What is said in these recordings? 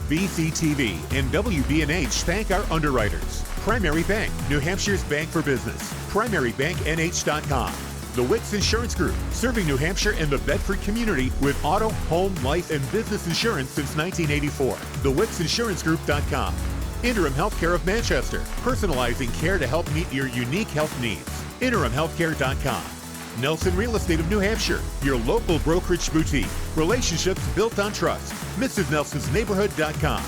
BCTV and WBNH thank our underwriters. Primary Bank, New Hampshire's bank for business. PrimaryBankNH.com. The Wicks Insurance Group, serving New Hampshire and the Bedford community with auto, home, life, and business insurance since 1984. TheWicksInsuranceGroup.com. Interim Healthcare of Manchester, personalizing care to help meet your unique health needs. InterimHealthcare.com. Nelson Real Estate of New Hampshire, your local brokerage boutique. Relationships built on trust. MrsNelsonsNeighborhood.com.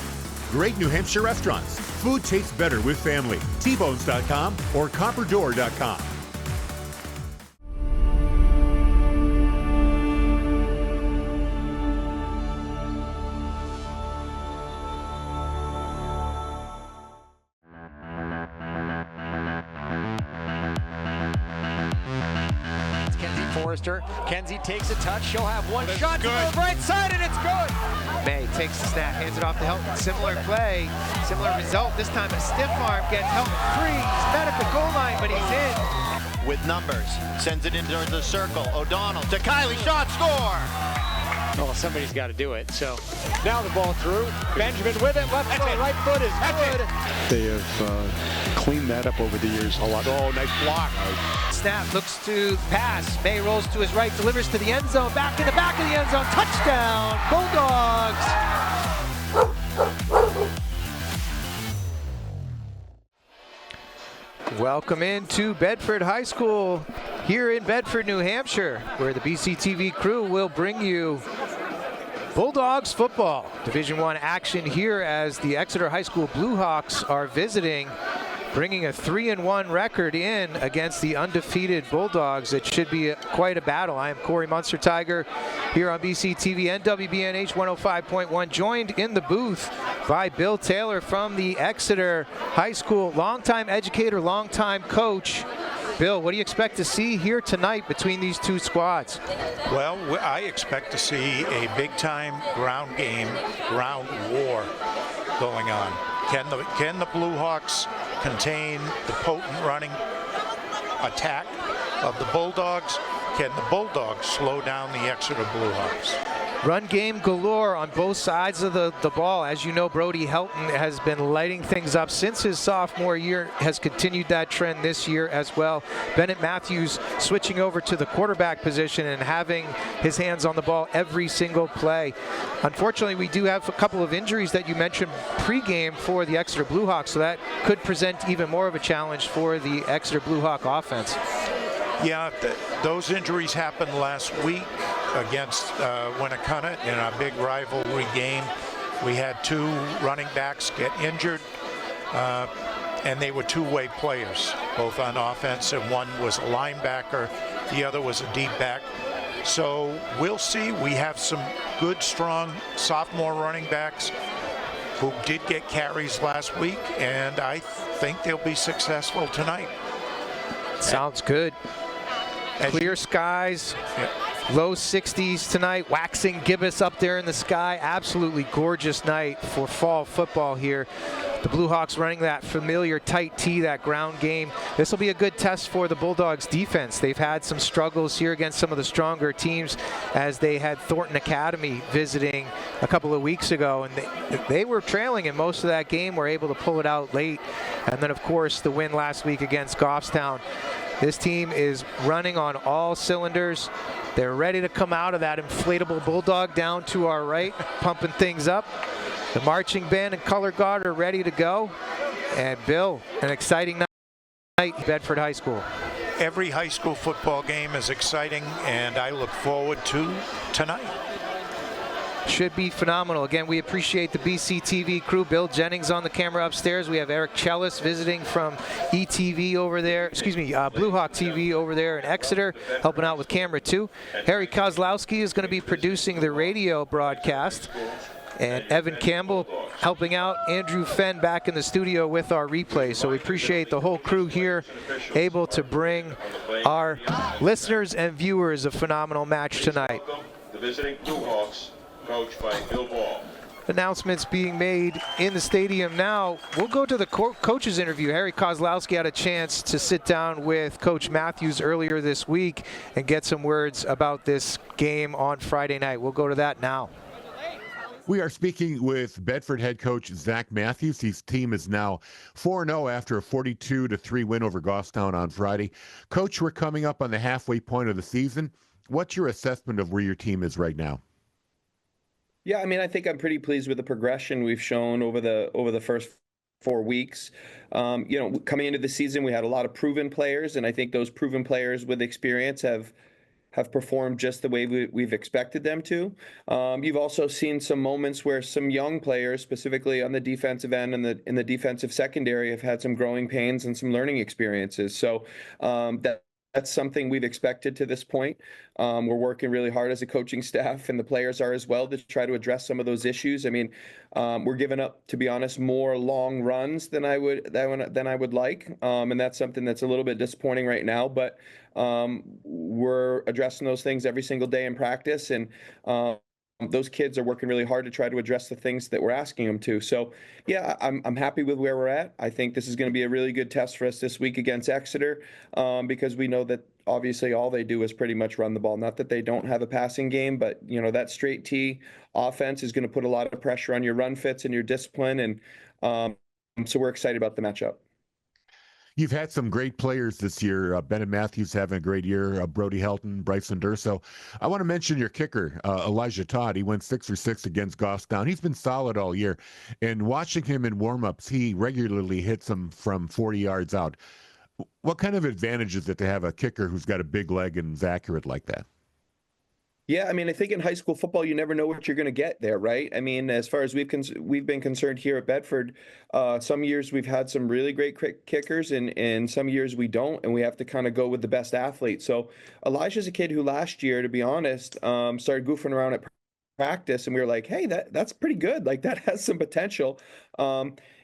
Great New Hampshire restaurants. Food tastes better with family. Tbones.com or Copperdoor.com. Kenzie takes a touch. She'll have one shot to the right side, and it's good. May takes the snap, hands it off to Helton. Similar play, similar result. This time a stiff arm gets Helton free. He's met at the goal line, but he's in. With numbers, sends it into the circle. O'Donnell to Kylie, shot, score! Oh, somebody's got to do it. So now the ball through. Benjamin with it. Left foot, right foot is good. They have cleaned that up over the years a lot. Oh, nice block. Snap, looks to pass. May rolls to his right, delivers to the end zone. Back in the back of the end zone. Touchdown, Bulldogs. Welcome into Bedford High School here in Bedford, New Hampshire, where the BCTV crew will bring you Bulldogs football. Division I action here as the Exeter High School Bluehawks are visiting, bringing a 3-1 record in against the undefeated Bulldogs. It should be quite a battle. I am Corey Munster-Tiger here on BCTV and WBNH 105.1, joined in the booth by Bill Taylor from the Exeter High School, longtime educator, longtime coach. Bill, what do you expect to see here tonight between these two squads? Well, I expect to see a big-time ground game, ground war going on. Can the Bluehawks contain the potent running attack of the Bulldogs? Can the Bulldogs slow down the Exeter Bluehawks? Run game galore on both sides of the ball. As you know, Brody Helton has been lighting things up since his sophomore year, has continued that trend this year as well. Bennett Matthews switching over to the quarterback position and having his hands on the ball every single play. Unfortunately, we do have a couple of injuries that you mentioned pregame for the Exeter Bluehawks, so that could present even more of a challenge for the Exeter Bluehawk offense. Yeah, those injuries happened last week against Winnacunnet in a big rivalry game. We had two running backs get injured, and they were two-way players, both on offense, and one was a linebacker, the other was a deep back. So we'll see. We have some good, strong sophomore running backs who did get carries last week, and I think they'll be successful tonight. Sounds good. Clear skies, low 60s tonight, waxing gibbous up there in the sky. Absolutely gorgeous night for fall football here. The Bluehawks running that familiar tight T, that ground game. This will be a good test for the Bulldogs defense. They've had some struggles here against some of the stronger teams, as they had Thornton Academy visiting a couple of weeks ago, and they were trailing in most of that game, were able to pull it out late. And then, of course, the win last week against Goffstown. This team is running on all cylinders. They're ready to come out of that inflatable Bulldog down to our right, pumping things up. The marching band and color guard are ready to go. And Bill, an exciting night at Bedford High School. Every high school football game is exciting, and I look forward to tonight. Should be phenomenal. Again, we appreciate the BCTV crew. Bill Jennings on the camera upstairs. We have Eric Chellis visiting from ETV over there, Bluehawk TV over there in Exeter, helping out with camera 2. Harry Kozlowski is going to be producing the radio broadcast. And Evan Campbell helping out. Andrew Fenn back in the studio with our replay. So we appreciate the whole crew here, able to bring our listeners and viewers a phenomenal match tonight. The visiting Bluehawks, coached by Bill Ball. Announcements being made in the stadium now. We'll go to the coach's interview. Harry Kozlowski had a chance to sit down with Coach Matthews earlier this week and get some words about this game on Friday night. We'll go to that now. We are speaking with Bedford head coach Zach Matthews. His team is now 4-0 after a 42-3 win over Goffstown on Friday. Coach, we're coming up on the halfway point of the season. What's your assessment of where your team is right now? Yeah, I mean, I think I'm pretty pleased with the progression we've shown over the first 4 weeks. Coming into the season, we had a lot of proven players, and I think those proven players with experience have performed just the way we've expected them to. You've also seen some moments where some young players, specifically on the defensive end and in the defensive secondary, have had some growing pains and some learning experiences. So that's something we've expected to this point. We're working really hard as a coaching staff, and the players are as well, to try to address some of those issues. I mean, we're giving up, to be honest, more long runs than I would like, and that's something that's a little bit disappointing right now. But we're addressing those things every single day in practice, and those kids are working really hard to try to address the things that we're asking them to. So, yeah, I'm happy with where we're at. I think this is going to be a really good test for us this week against Exeter, because we know that obviously all they do is pretty much run the ball. Not that they don't have a passing game, but that straight T offense is going to put a lot of pressure on your run fits and your discipline, and so we're excited about the matchup. You've had some great players this year. Bennett Matthews having a great year. Brody Helton, Bryson Durso. I want to mention your kicker, Elijah Todd. He went 6 for 6 against Goffstown. He's been solid all year. And watching him in warm-ups, he regularly hits them from 40 yards out. What kind of advantage is it to have a kicker who's got a big leg and is accurate like that? Yeah, I mean, I think in high school football, you never know what you're going to get there, right? I mean, as far as we've been concerned here at Bedford, some years we've had some really great kickers, and some years we don't, and we have to kind of go with the best athlete. So Elijah's a kid who last year, to be honest, started goofing around at practice, and we were like, hey, that's pretty good. Like, that has some potential.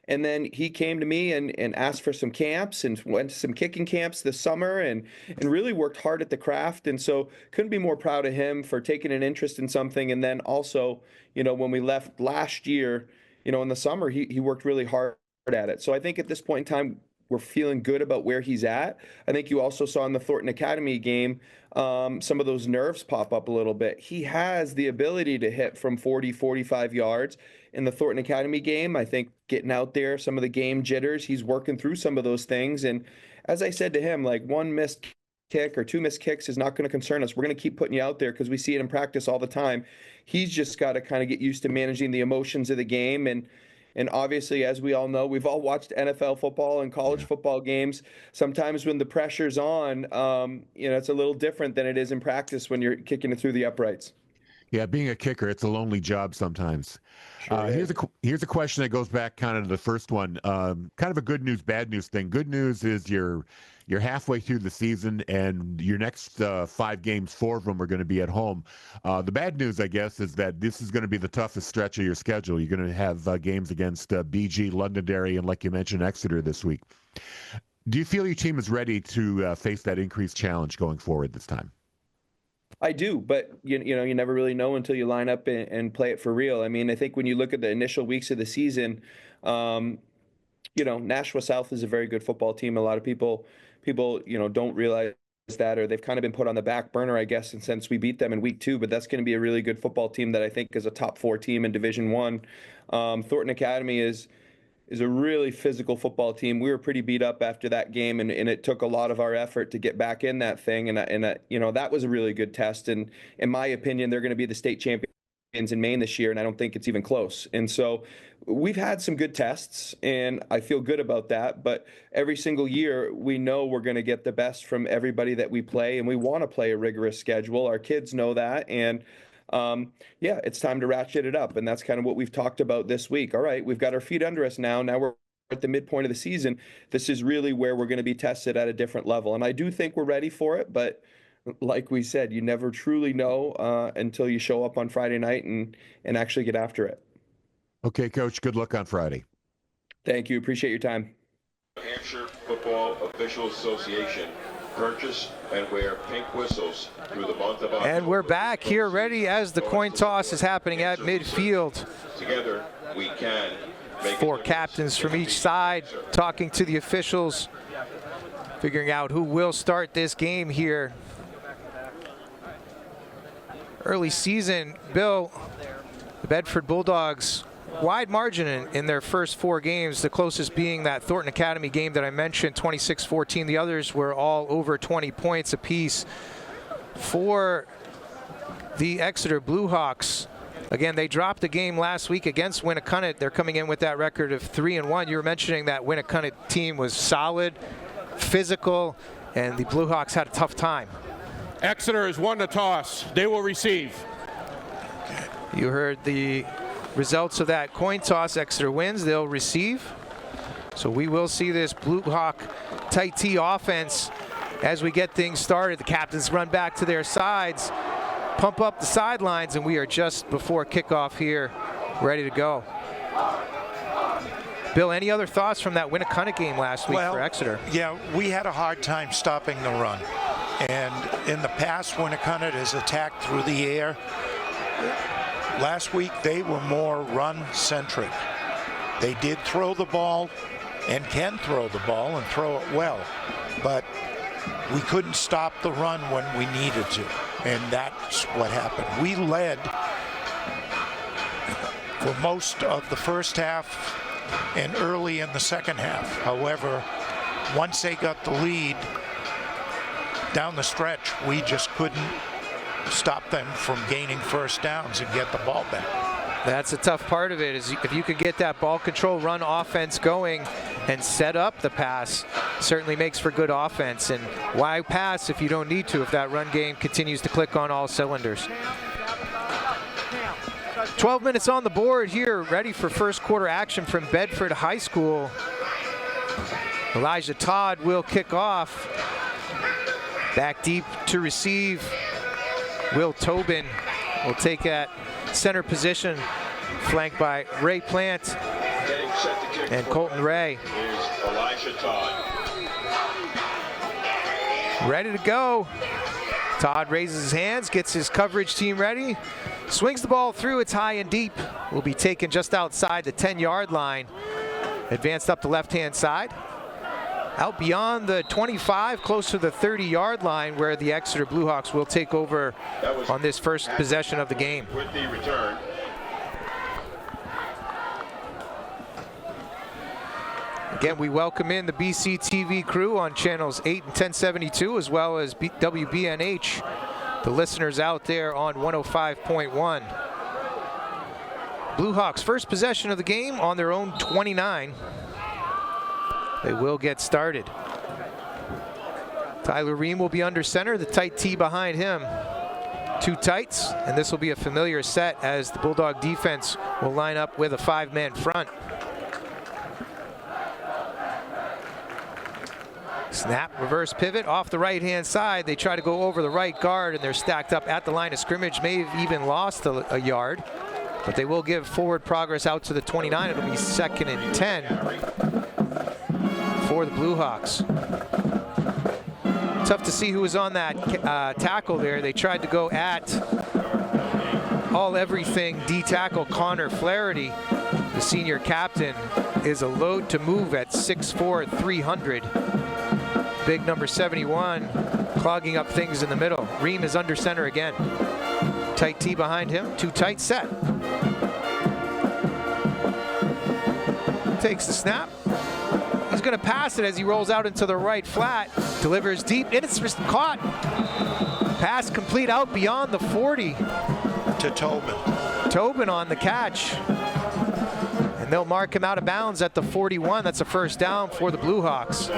And then he came to me and asked for some camps, and went to some kicking camps this summer, and really worked hard at the craft. And so couldn't be more proud of him for taking an interest in something. And then also, when we left last year, in the summer, he worked really hard at it. So I think at this point in time, we're feeling good about where he's at. I think you also saw in the Thornton Academy game, some of those nerves pop up a little bit. He has the ability to hit from 40, 45 yards. In the Thornton Academy game, I think getting out there, some of the game jitters, he's working through some of those things. And as I said to him, like, one missed kick or two missed kicks is not going to concern us. We're going to keep putting you out there because we see it in practice all the time. He's just got to kind of get used to managing the emotions of the game. And obviously, as we all know, we've all watched NFL football and college football games. Sometimes when the pressure's on, it's a little different than it is in practice when you're kicking it through the uprights. Yeah, being a kicker, it's a lonely job sometimes. Sure here's a question that goes back kind of to the first one. Kind of a good news, bad news thing. Good news is you're halfway through the season, and your next 5 games, 4 of them are going to be at home. The bad news, I guess, is that this is going to be the toughest stretch of your schedule. You're going to have games against BG, Londonderry, and, like you mentioned, Exeter this week. Do you feel your team is ready to face that increased challenge going forward this time? I do, but you never really know until you line up and play it for real. I mean, I think when you look at the initial weeks of the season, Nashua South is a very good football team. A lot of people don't realize that, or they've kind of been put on the back burner, I guess, and since we beat them in week 2. But that's going to be a really good football team that I think is a top 4 team in Division 1. Thornton Academy is a really physical football team. We were pretty beat up after that game, and it took a lot of our effort to get back in that thing. And that was a really good test. And in my opinion, they're going to be the state champions in Maine this year, and I don't think it's even close. And so we've had some good tests, and I feel good about that. But every single year, we know we're going to get the best from everybody that we play, and we want to play a rigorous schedule. Our kids know that, and it's time to ratchet it up. And that's kind of what we've talked about this week. All right, we've got our feet under us now. Now we're at the midpoint of the season. This is really where we're going to be tested at a different level. And I do think we're ready for it. But like we said, you never truly know until you show up on Friday night and actually get after it. Okay, Coach, good luck on Friday. Thank you. Appreciate your time. New Hampshire Football Officials Association. Purchase and wear pink whistles through the month of October. And we're back here ready as the coin toss is happening at midfield. Together we can make 4 captains from each side talking to the officials, figuring out who will start this game here. Early season, Bill, The Bedford Bulldogs, wide margin in their first 4 games, the closest being that Thornton Academy game that I mentioned, 26-14. The others were all over 20 points apiece. For the Exeter Bluehawks, again, they dropped a game last week against Winnicott. They're coming in with that record of 3-1. You were mentioning that Winnicott team was solid, physical, and the Bluehawks had a tough time. Exeter has won the toss. They will receive. You heard the results of that coin toss. Exeter wins, they'll receive. So we will see this Bluehawk tight T offense as we get things started. The captains run back to their sides, pump up the sidelines, and we are just before kickoff here, ready to go. Bill, any other thoughts from that Winnicott game last week for Exeter? Yeah, we had a hard time stopping the run. And in the past, Winnicott has attacked through the air. Last week, they were more run-centric. They did throw the ball and can throw the ball and throw it well. But we couldn't stop the run when we needed to. And that's what happened. We led for most of the first half and early in the second half. However, once they got the lead down the stretch, we just couldn't stop them from gaining first downs and get the ball back. That's a tough part of it, is if you could get that ball control run offense going and set up the pass, certainly makes for good offense. And why pass if you don't need to, if that run game continues to click on all cylinders? 12 minutes on the board here, ready for first quarter action from Bedford High School. Elijah Todd will kick off. Back deep to receive. Will Tobin will take that center position, flanked by Ray Plant and Colton Ray. Is Elijah Todd. Ready to go. Todd raises his hands, gets his coverage team ready, swings the ball through. It's high and deep. Will be taken just outside the 10-yard line. Advanced up the left-hand side. Out beyond the 25, close to the 30-yard line, where the Exeter Bluehawks will take over on this first possession of the game. With the return. Again, we welcome in the BC TV crew on channels 8 and 1072, as well as WBNH, the listeners out there on 105.1. Bluehawks first possession of the game on their own 29. They will get started. Tyler Ream will be under center, the tight T behind him. 2 tights, and this will be a familiar set as the Bulldog defense will line up with a 5-man front. Snap, reverse pivot off the right-hand side. They try to go over the right guard, and they're stacked up at the line of scrimmage. May have even lost a yard, but they will give forward progress out to the 29. It'll be 2nd and 10. For the Bluehawks. Tough to see who was on that tackle there. They tried to go at all-everything D-tackle Connor Flaherty. The senior captain is a load to move at 6'4", 300. Big number 71, clogging up things in the middle. Ream is under center again. Tight T behind him, 2 tight set. Takes the snap. He's going to pass it as he rolls out into the right flat. Delivers deep, and it's just caught. Pass complete out beyond the 40. To Tobin. Tobin on the catch. And they'll mark him out of bounds at the 41. That's a first down for the Bluehawks.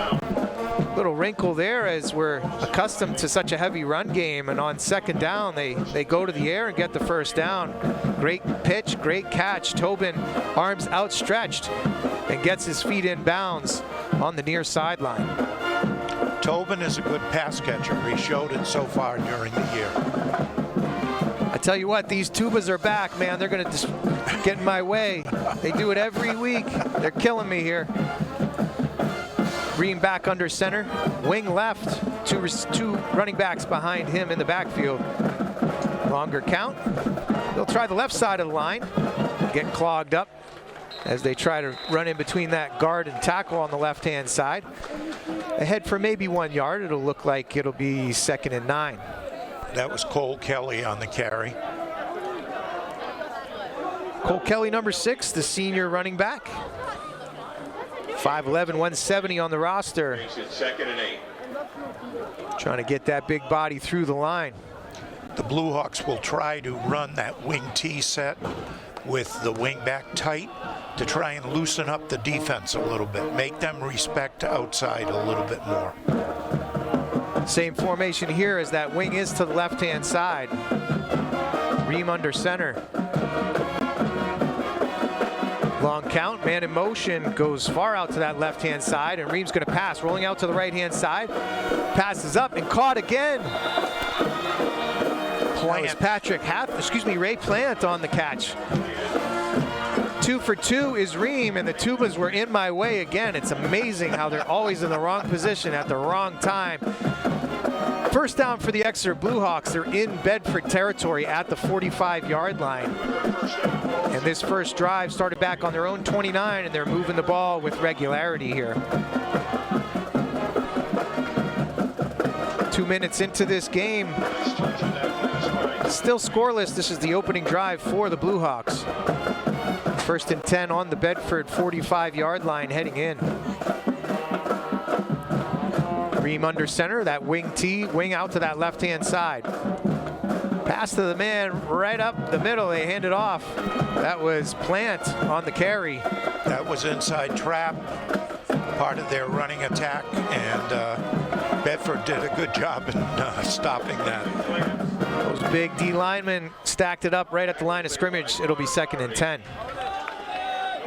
Little wrinkle there, as we're accustomed to such a heavy run game, and on 2nd down they go to the air and get the first down. Great pitch, great catch. Tobin, arms outstretched, and gets his feet in bounds on the near sideline. Tobin is a good pass catcher. He showed it so far during the year. I tell you what, these tubas are back, man. They're going to just get in my way. They do it every week. They're killing me here. Ream back under center, wing left, two running backs behind him in the backfield. Longer count. They'll try the left side of the line, get clogged up as they try to run in between that guard and tackle on the left-hand side. Ahead for maybe 1 yard. It'll look like it'll be 2nd and 9. That was Cole Kelly on the carry. Cole Kelly, number 6, the senior running back. 5'11", 170 on the roster. Makes it 2nd and 8. Trying to get that big body through the line. The Blue Hawks will try to run that wing T set with the wing back tight to try and loosen up the defense a little bit, make them respect outside a little bit more. Same formation here as that wing is to the left-hand side. Ream under center. Long count, man in motion, goes far out to that left-hand side, and Ream's gonna pass, rolling out to the right-hand side. Passes up and caught again. That was Ray Plant on the catch. 2 for 2 is Ream, and the Tubas were in my way again. It's amazing how they're always in the wrong position at the wrong time. First down for the Exeter Blue Hawks. They're in Bedford territory at the 45-yard line. And this first drive started back on their own 29, and they're moving the ball with regularity here. 2 minutes into this game. Still scoreless. This is the opening drive for the Blue Hawks. 1st and 10 on the Bedford 45-yard line heading in. Ream under center, that wing T, wing out to that left-hand side. Pass to the man right up the middle, they hand it off. That was Plant on the carry. That was inside trap, part of their running attack, and Bedford did a good job in stopping that. Those big D linemen stacked it up right at the line of scrimmage. It'll be 2nd and 10.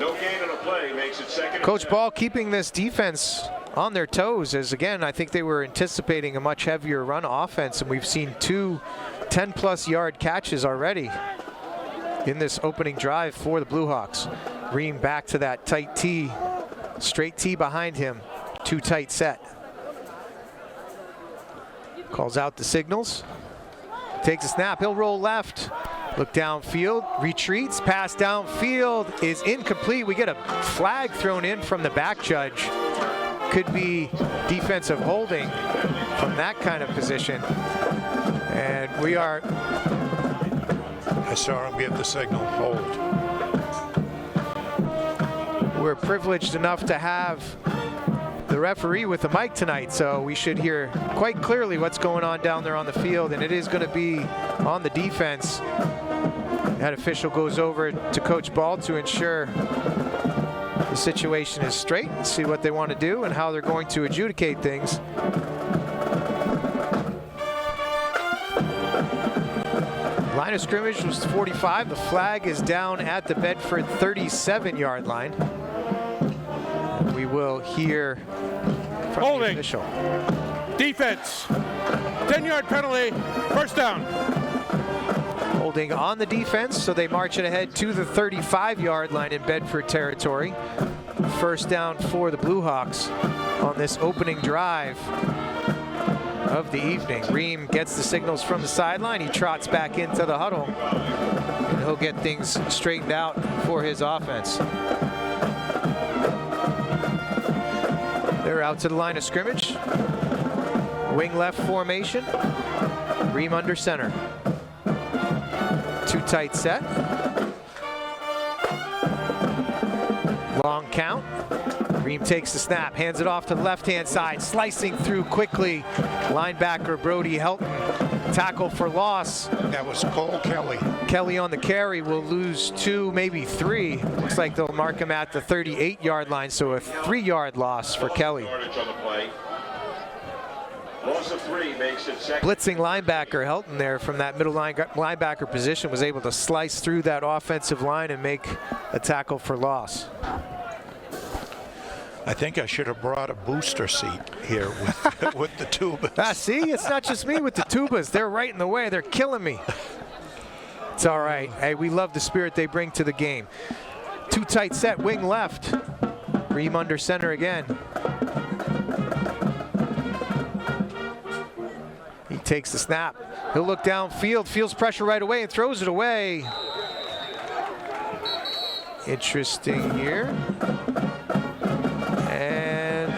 No gain on a play makes it 2nd and Coach 10. Ball keeping this defense on their toes, as again, I think they were anticipating a much heavier run offense, and we've seen 2 10-plus yard catches already in this opening drive for the Blue Hawks. Ream back to that tight T, straight T behind him, 2 tight set. Calls out the signals, takes a snap, he'll roll left, look downfield, retreats, pass downfield is incomplete. We get a flag thrown in from the back judge. Could be defensive holding from that kind of position. And we are... I saw him give the signal, hold. We're privileged enough to have the referee with the mic tonight, so we should hear quite clearly what's going on down there on the field, and it is going to be on the defense. That official goes over to Coach Ball to ensure the situation is straight, see what they want to do and how they're going to adjudicate things. Line of scrimmage was 45. The flag is down at the Bedford 37-yard line. We will hear from the official. Defense. 10-yard penalty. 1st down. Holding on the defense, so they march it ahead to the 35-yard line in Bedford territory. 1st down for the Blue Hawks on this opening drive of the evening. Ream gets the signals from the sideline. He trots back into the huddle, and he'll get things straightened out for his offense. They're out to the line of scrimmage. Wing left formation. Ream under center. 2 tight set. Long count. Ream takes the snap, hands it off to the left-hand side, slicing through quickly. Linebacker Brody Helton, tackle for loss. That was Cole Kelly. Kelly on the carry will lose 2, maybe 3. Looks like they'll mark him at the 38-yard line, so a 3-yard loss for Kelly. Loss of 3 makes it 2nd. Blitzing linebacker Helton there from that middle linebacker position was able to slice through that offensive line and make a tackle for loss. I think I should have brought a booster seat here with the tubas. See, it's not just me with the tubas. They're right in the way. They're killing me. It's all right. Hey, we love the spirit they bring to the game. 2 tight set, wing left. Ream under center again. He takes the snap. He'll look downfield, feels pressure right away, and throws it away. Interesting here. And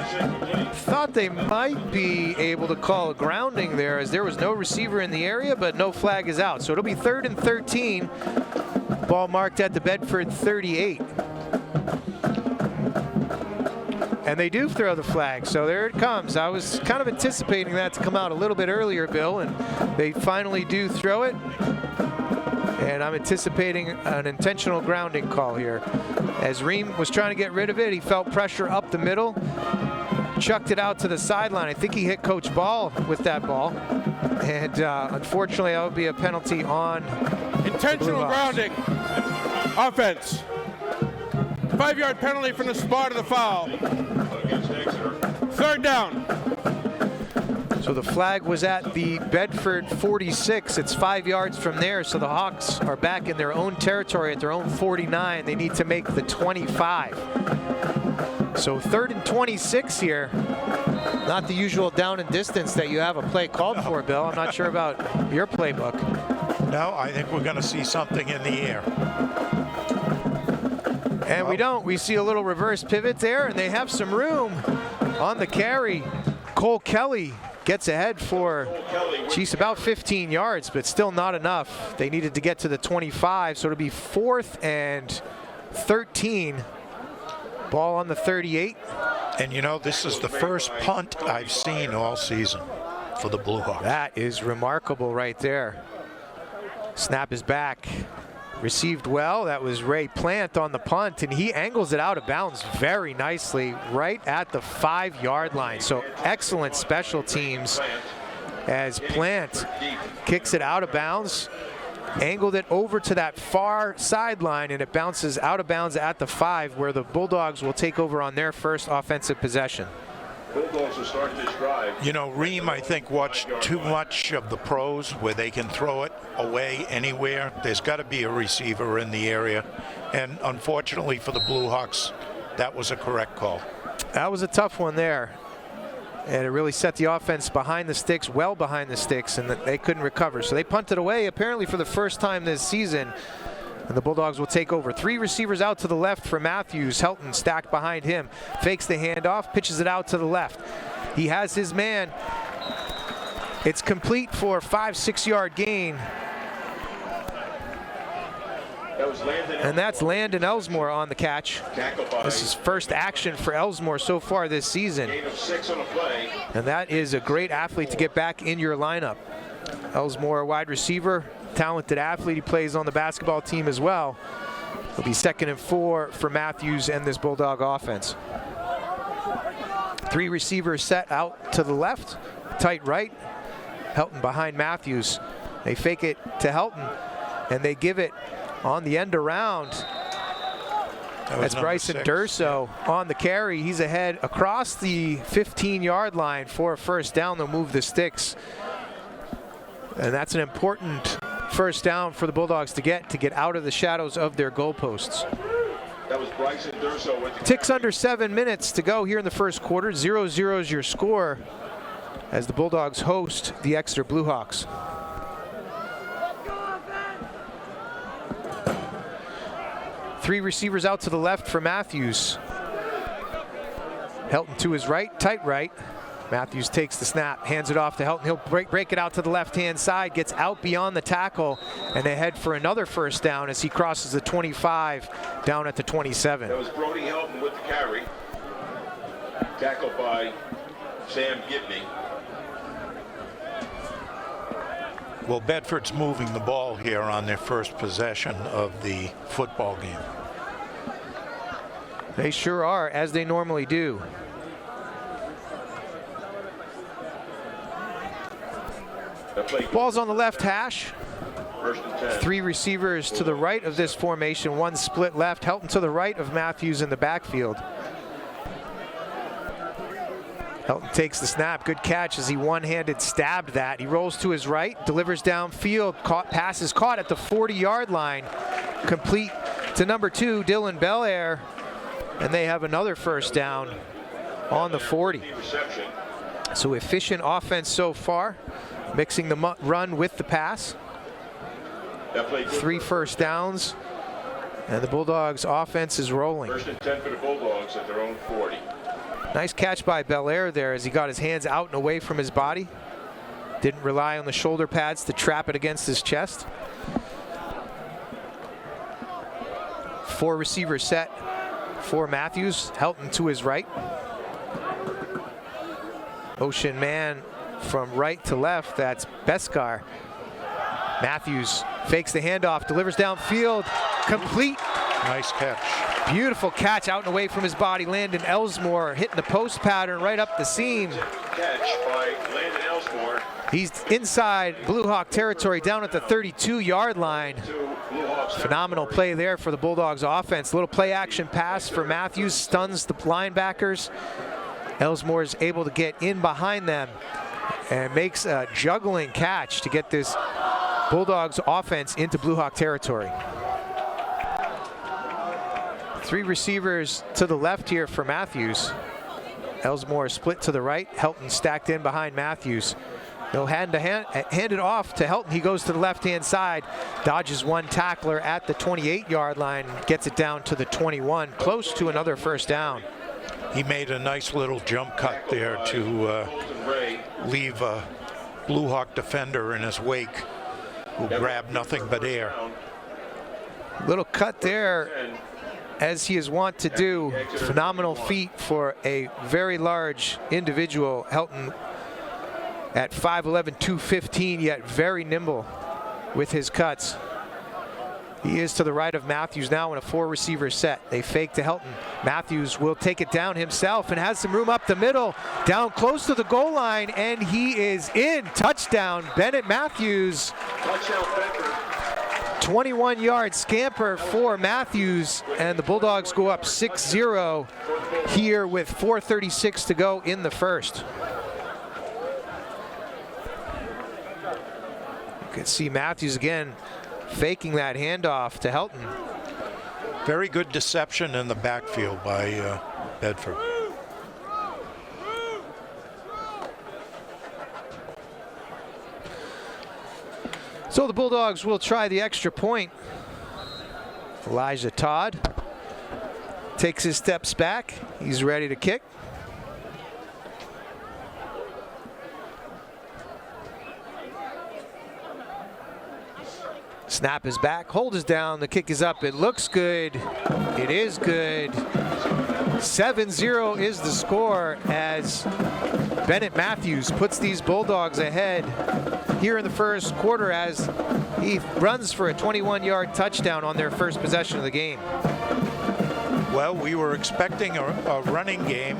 thought they might be able to call a grounding there, as there was no receiver in the area, but no flag is out. So it'll be 3rd and 13. Ball marked at the Bedford 38. And they do throw the flag, so there it comes. I was kind of anticipating that to come out a little bit earlier, Bill, and they finally do throw it. And I'm anticipating an intentional grounding call here. As Ream was trying to get rid of it, he felt pressure up the middle, chucked it out to the sideline. I think he hit Coach Ball with that ball. And unfortunately, that would be a penalty on Intentional grounding. Offense. 5-yard penalty from the spot of the foul. Against Exeter. 3rd down. So the flag was at the Bedford 46. It's 5 yards from there, so the Hawks are back in their own territory at their own 49. They need to make the 25. So 3rd and 26 here. Not the usual down and distance that you have a play called for, Bill. I'm not sure about your playbook. No, I think we're going to see something in the air. And we don't. We see a little reverse pivot there, and they have some room on the carry. Cole Kelly gets ahead for, geez, about 15 yards, but still not enough. They needed to get to the 25, so it'll be 4th and 13. Ball on the 38. And you know, this is the first punt I've seen all season for the Blue Hawks. That is remarkable right there. Snap is back. Received well. That was Ray Plant on the punt, and he angles it out of bounds very nicely right at the 5-yard line. So excellent special teams as Plant kicks it out of bounds, angled it over to that far sideline, and it bounces out of bounds at the 5, where the Bulldogs will take over on their first offensive possession. Bulldogs will start this drive. You know, Ream, I think, watched too much of the pros where they can throw it away anywhere. There's got to be a receiver in the area. And unfortunately for the Blue Hawks, that was a correct call. That was a tough one there. And it really set the offense behind the sticks, well behind the sticks, and they couldn't recover. So they punted away, apparently for the first time this season. And the Bulldogs will take over. 3 receivers out to the left for Matthews. Helton stacked behind him. Fakes the handoff, pitches it out to the left. He has his man. It's complete for a 5-6 yard gain. And that's Landon Elsmore on the catch. This is first action for Elsmore so far this season. And that is a great athlete to get back in your lineup. Elsmore, wide receiver, talented athlete. He plays on the basketball team as well. It'll be 2nd and 4 for Matthews and this Bulldog offense. 3 receivers set out to the left, tight right. Helton behind Matthews. They fake it to Helton, and they give it on the end around. That's Bryson Durso on the carry. He's ahead across the 15-yard line for a first down. They'll move the sticks. And that's an important first down for the Bulldogs to get out of the shadows of their goalposts. That was Bryson Durso with the Ticks under 7 minutes to go here in the first quarter. 0-0 is your score as the Bulldogs host the Exeter Blue Hawks. Three receivers out to the left for Matthews. Helton to his right, tight right. Matthews takes the snap, hands it off to Helton. He'll break it out to the left-hand side, gets out beyond the tackle, and they head for another first down as he crosses the 25 down at the 27. That was Brody Helton with the carry. Tackled by Sam Gibney. Well, Bedford's moving the ball here on their first possession of the football game. They sure are, as they normally do. Ball's on the left hash. First and 10. Three receivers to the right of this formation, one split left. Helton to the right of Matthews in the backfield. Helton takes the snap. Good catch as he one-handed stabbed that. He rolls to his right, delivers downfield. Pass is caught at the 40-yard line. Complete to number 2, Dylan Belair. And they have another first down on the 40. So efficient offense so far, mixing the run with the pass. 3 first downs, and the Bulldogs offense is rolling. First and 10 for the Bulldogs at their own 40. Nice catch by Belair there as he got his hands out and away from his body. Didn't rely on the shoulder pads to trap it against his chest. 4 receiver set for Matthews. Helton to his right. Ocean man from right to left, that's Beskar. Matthews fakes the handoff, delivers downfield, complete. Nice catch. Beautiful catch out and away from his body. Landon Elsmore hitting the post pattern right up the seam. Catch by Landon Elsmore. He's inside Blue Hawk territory down at the 32-yard line. Phenomenal play there for the Bulldogs offense. Little play action pass for Matthews, stuns the linebackers. Elsmore is able to get in behind them and makes a juggling catch to get this Bulldogs offense into Blue Hawk territory. 3 receivers to the left here for Matthews. Elsmore split to the right. Helton stacked in behind Matthews. No hand it off to Helton. He goes to the left-hand side, dodges one tackler at the 28-yard line, gets it down to the 21, close to another first down. He made a nice little jump cut there to leave a Blue Hawk defender in his wake who grabbed nothing but air. Little cut there, as he is wont to do. Phenomenal feat for a very large individual. Helton at 5'11", 215, yet very nimble with his cuts. He is to the right of Matthews now in a 4-receiver set. They fake to Helton. Matthews will take it down himself and has some room up the middle, down close to the goal line, and he is in. Touchdown, Bennett Matthews. Touchdown, Bedford. 21-yard scamper for Matthews, and the Bulldogs go up 6-0 here with 4:36 to go in the first. You can see Matthews again faking that handoff to Helton. Very good deception in the backfield by Bedford. So the Bulldogs will try the extra point. Elijah Todd takes his steps back. He's ready to kick. Snap is back, hold is down, the kick is up, it looks good, it is good. 7-0 is the score as Bennett Matthews puts these Bulldogs ahead here in the first quarter as he runs for a 21-yard touchdown on their first possession of the game. Well, we were expecting a running game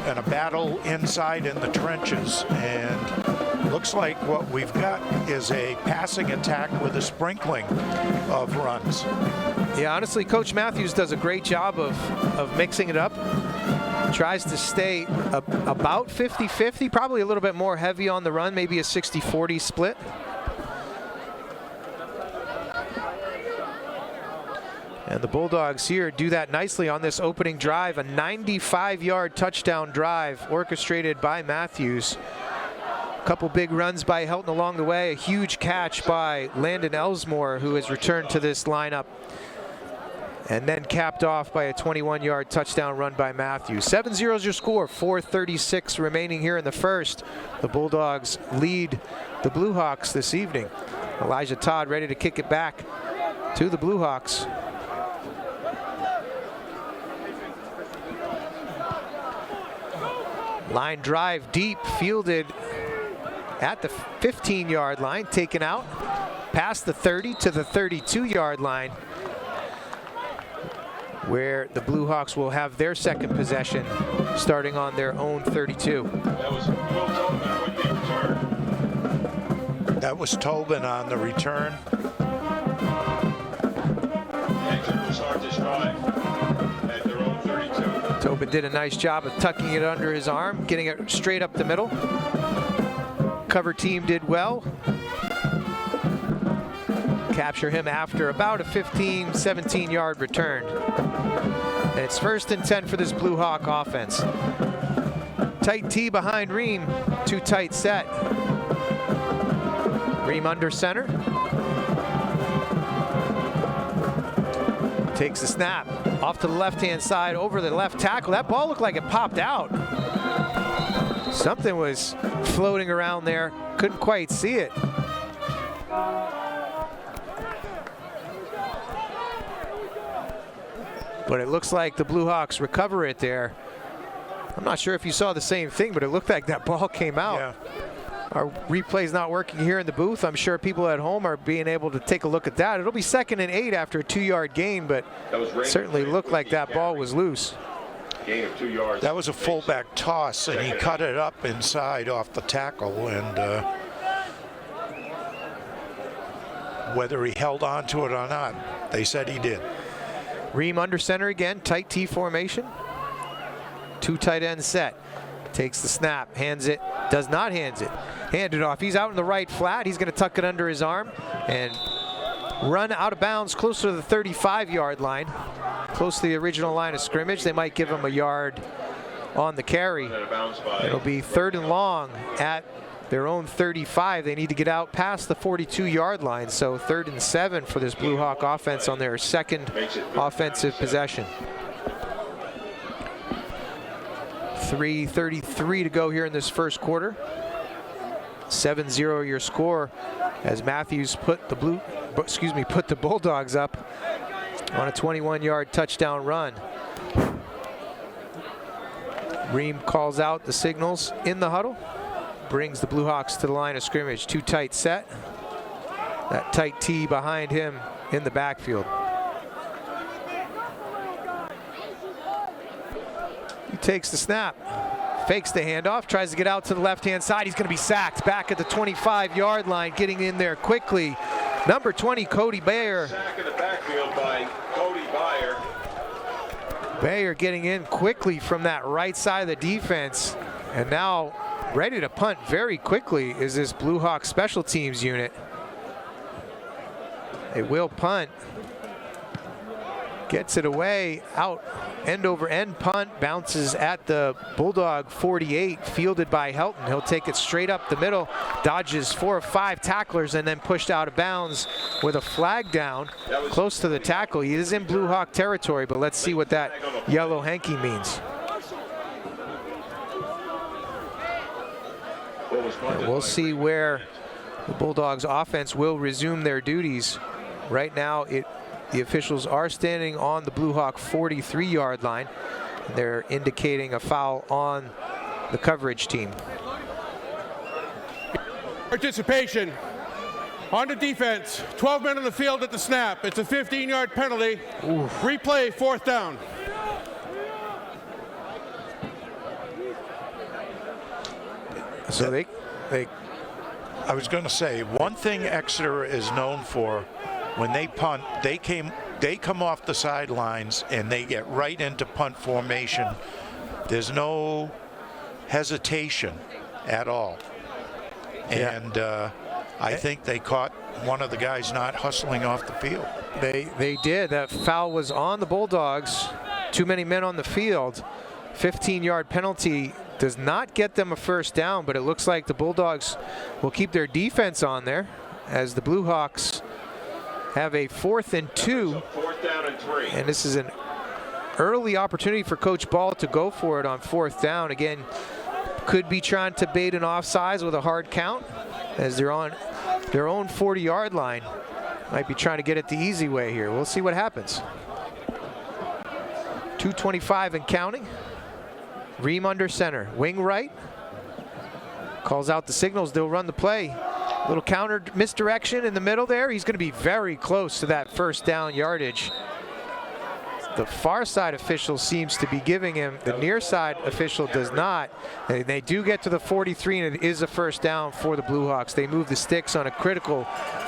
and a battle inside in the trenches, and looks like what we've got is a passing attack with a sprinkling of runs. Yeah, honestly, Coach Matthews does a great job of mixing it up. Tries to stay about 50-50, probably a little bit more heavy on the run, maybe a 60-40 split. And the Bulldogs here do that nicely on this opening drive, a 95-yard touchdown drive orchestrated by Matthews. A couple big runs by Helton along the way, a huge catch by Landon Elsmore, who has returned to this lineup, and then capped off by a 21-yard touchdown run by Matthews. 7-0 is your score, 4:36 remaining here in the first. The Bulldogs lead the Blue Hawks this evening. Elijah Todd ready to kick it back to the Blue Hawks. Line drive deep, fielded at the 15-yard line, taken out past the 30 to the 32-yard line, where the Blue Hawks will have their second possession starting on their own 32. That was Tobin on the return. Exeter will start this drive at their own 32. Tobin did a nice job of tucking it under his arm, getting it straight up the middle. Cover team did well. Capture him after about a 15, 17-yard return. And it's 1st and 10 for this Blue Hawk offense. Tight T behind Ream, too tight set. Ream under center. Takes the snap, off to the left-hand side, over the left tackle. That ball looked like it popped out. Something was floating around there, couldn't quite see it. but it looks like the Blue Hawks recover it there. I'm not sure if you saw the same thing, but it looked like that ball came out. Yeah. Our replay's not working here in the booth. I'm sure people at home are being able to take a look at that. It'll be 2nd and 8 after a 2-yard gain, but certainly looked like that ball was loose. Gain of 2 yards. That was a fullback toss, and he cut it up inside off the tackle, and whether he held on to it or not, they said he did. Ream under center again, tight T formation. 2 tight end set. Takes the snap, hands it, does not hand it off. He's out in the right flat. He's going to tuck it under his arm and run out of bounds closer to the 35-yard line, close to the original line of scrimmage. They might give him a yard on the carry. It'll be 3rd and long at their own 35. They need to get out past the 42-yard line, so 3rd and 7 for this Blue Hawk offense on their 2nd offensive possession. 3:33 to go here in this first quarter. 7-0 your score as Matthews put the Bulldogs up on a 21-yard touchdown run. Ream calls out the signals in the huddle, brings the Blue Hawks to the line of scrimmage. 2 tight set. That tight T behind him in the backfield. He takes the snap, fakes the handoff, tries to get out to the left-hand side. He's going to be sacked back at the 25-yard line, getting in there quickly. Number 20, Cody Bayer. Sack in the backfield by Cody Bayer. Bayer getting in quickly from that right side of the defense, and now ready to punt very quickly is this Blue Hawk special teams unit. They will punt. Gets it away, out, end over end punt, bounces at the Bulldog 48, fielded by Helton. He'll take it straight up the middle, dodges 4 or 5 tacklers, and then pushed out of bounds with a flag down close to the tackle. He is in Blue Hawk territory, but let's see what that yellow hanky means. And we'll see where the Bulldogs offense will resume their duties. Right now, the officials are standing on the Blue Hawk 43-yard line. They're indicating a foul on the coverage team. Participation on the defense. 12 men on the field at the snap. It's a 15-yard penalty. Oof. Replay, 4th down. So they I was going to say, one thing Exeter is known for, when they punt, they come off the sidelines and they get right into punt formation. There's no hesitation at all. Yeah. And I think they caught one of the guys not hustling off the field. They did. That foul was on the Bulldogs. Too many men on the field. 15-yard penalty does not get them a 1st down, but it looks like the Bulldogs will keep their defense on there as the Blue Hawks have a 4th and 2. 4th down and 3. And this is an early opportunity for Coach Ball to go for it on 4th down. Again, could be trying to bait an offsides with a hard count as they're on their own 40-yard line. Might be trying to get it the easy way here. We'll see what happens. 2:25 and counting. Ream under center, wing right. Calls out the signals, they'll run the play. Little counter misdirection in the middle there. He's going to be very close to that 1st down yardage. The far side official seems to be giving him, the near side official does not. They do get to the 43, and it is a 1st down for the Blue Hawks. They move the sticks on a critical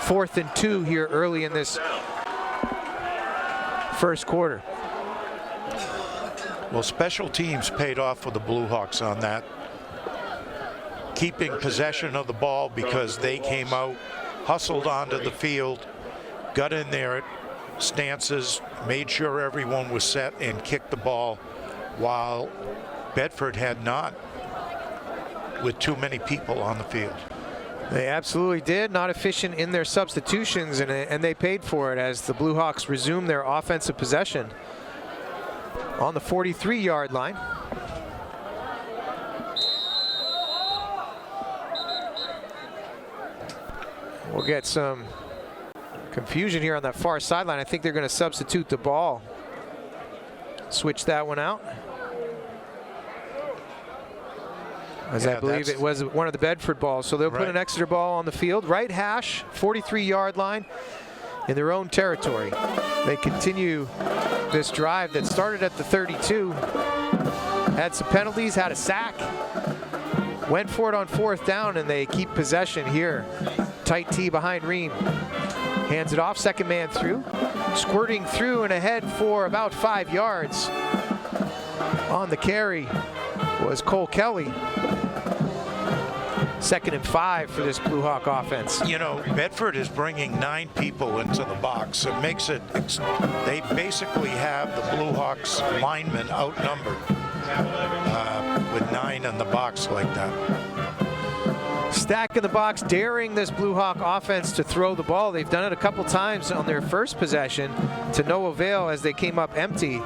4th and 2 here early in this first quarter. Well, special teams paid off for the Blue Hawks on that. Keeping possession of the ball because they came out, hustled onto the field, got in there at stances, made sure everyone was set, and kicked the ball, while Bedford had not, with too many people on the field. They absolutely did. Not efficient in their substitutions, and they paid for it as the Blue Hawks resume their offensive possession on the 43-yard line. We'll get some confusion here on that far sideline. I think they're going to substitute the ball switch that one out. As I believe it was one of the Bedford balls. So they'll put an Exeter ball on the field. Right hash, 43-yard line in their own territory. They continue this drive that started at the 32. Had some penalties, had a sack. Went for it on 4th down, and they keep possession here. Tight T behind Ream. Hands it off, second man through. Squirting through and ahead for about 5 yards. On the carry was Cole Kelly. 2nd and 5 for this Blue Hawk offense. You know, Bedford is bringing 9 people into the box. It makes it, they basically have the Blue Hawks linemen outnumbered with 9 in the box like that. Stack in the box, daring this Blue Hawk offense to throw the ball. They've done it a couple times on their first possession to no avail as they came up empty.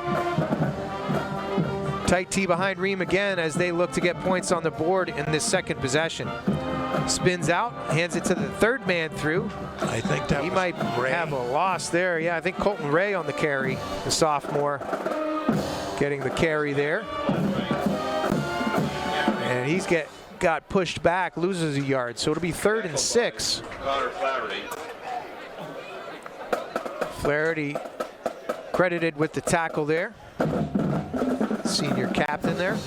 Tight T behind Ream again as they look to get points on the board in this second possession. Spins out, hands it to the 3rd man through. I think that he might have a loss there. Yeah, I think Colton Ray on the carry, the sophomore, getting the carry there. And he's got pushed back, loses a yard, so it'll be 3rd and 6. Flaherty credited with the tackle there. Senior captain there.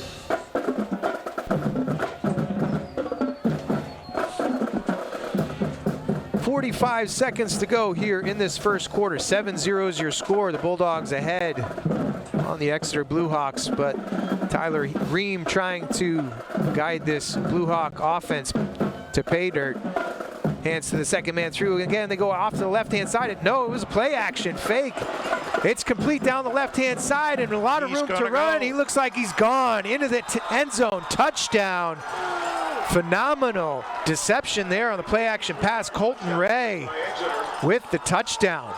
.45 seconds to go here in this first quarter. 7-0 is your score. The Bulldogs ahead on the Exeter Blue Hawks, but Tyler Ream trying to guide this Blue Hawk offense to pay dirt. Hands to the second man through. Again, they go off to the left-hand side. No, it was a play action fake. It's complete down the left-hand side and a lot of room to run. He looks like he's gone into the end zone. Touchdown. Phenomenal deception there on the play action pass. Colton Ray with the touchdown.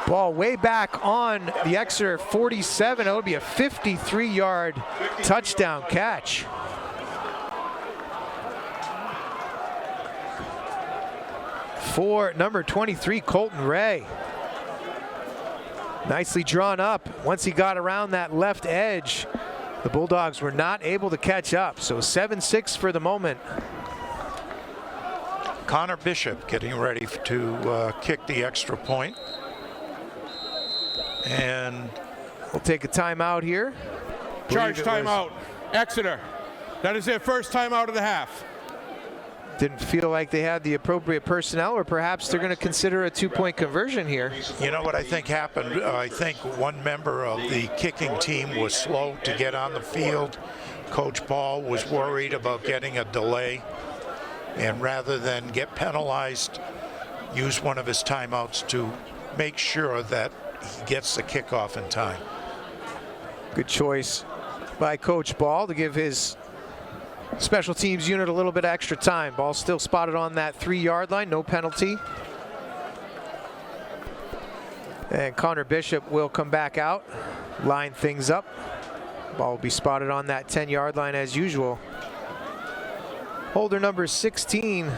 Ball way back on the Exeter 47. It'll be a 53-yard touchdown catch. For number 23, Colton Ray. Nicely drawn up. Once he got around that left edge, the Bulldogs were not able to catch up. So 7-6 for the moment. Connor Bishop getting ready to kick the extra point. And we'll take a timeout here. Charge timeout. Exeter. That is their first timeout of the half. Didn't feel like they had the appropriate personnel, or perhaps they're going to consider a 2-point conversion here. You know what I think happened? I think one member of the kicking team was slow to get on the field. Coach Paul was worried about getting a delay, and rather than get penalized, used one of his timeouts to make sure that he gets the kickoff in time. Good choice by Coach Ball to give his special teams unit a little bit extra time. Ball still spotted on that 3-yard line, no penalty. And Connor Bishop will come back out, line things up. Ball will be spotted on that 10-yard line as usual. Holder number 16,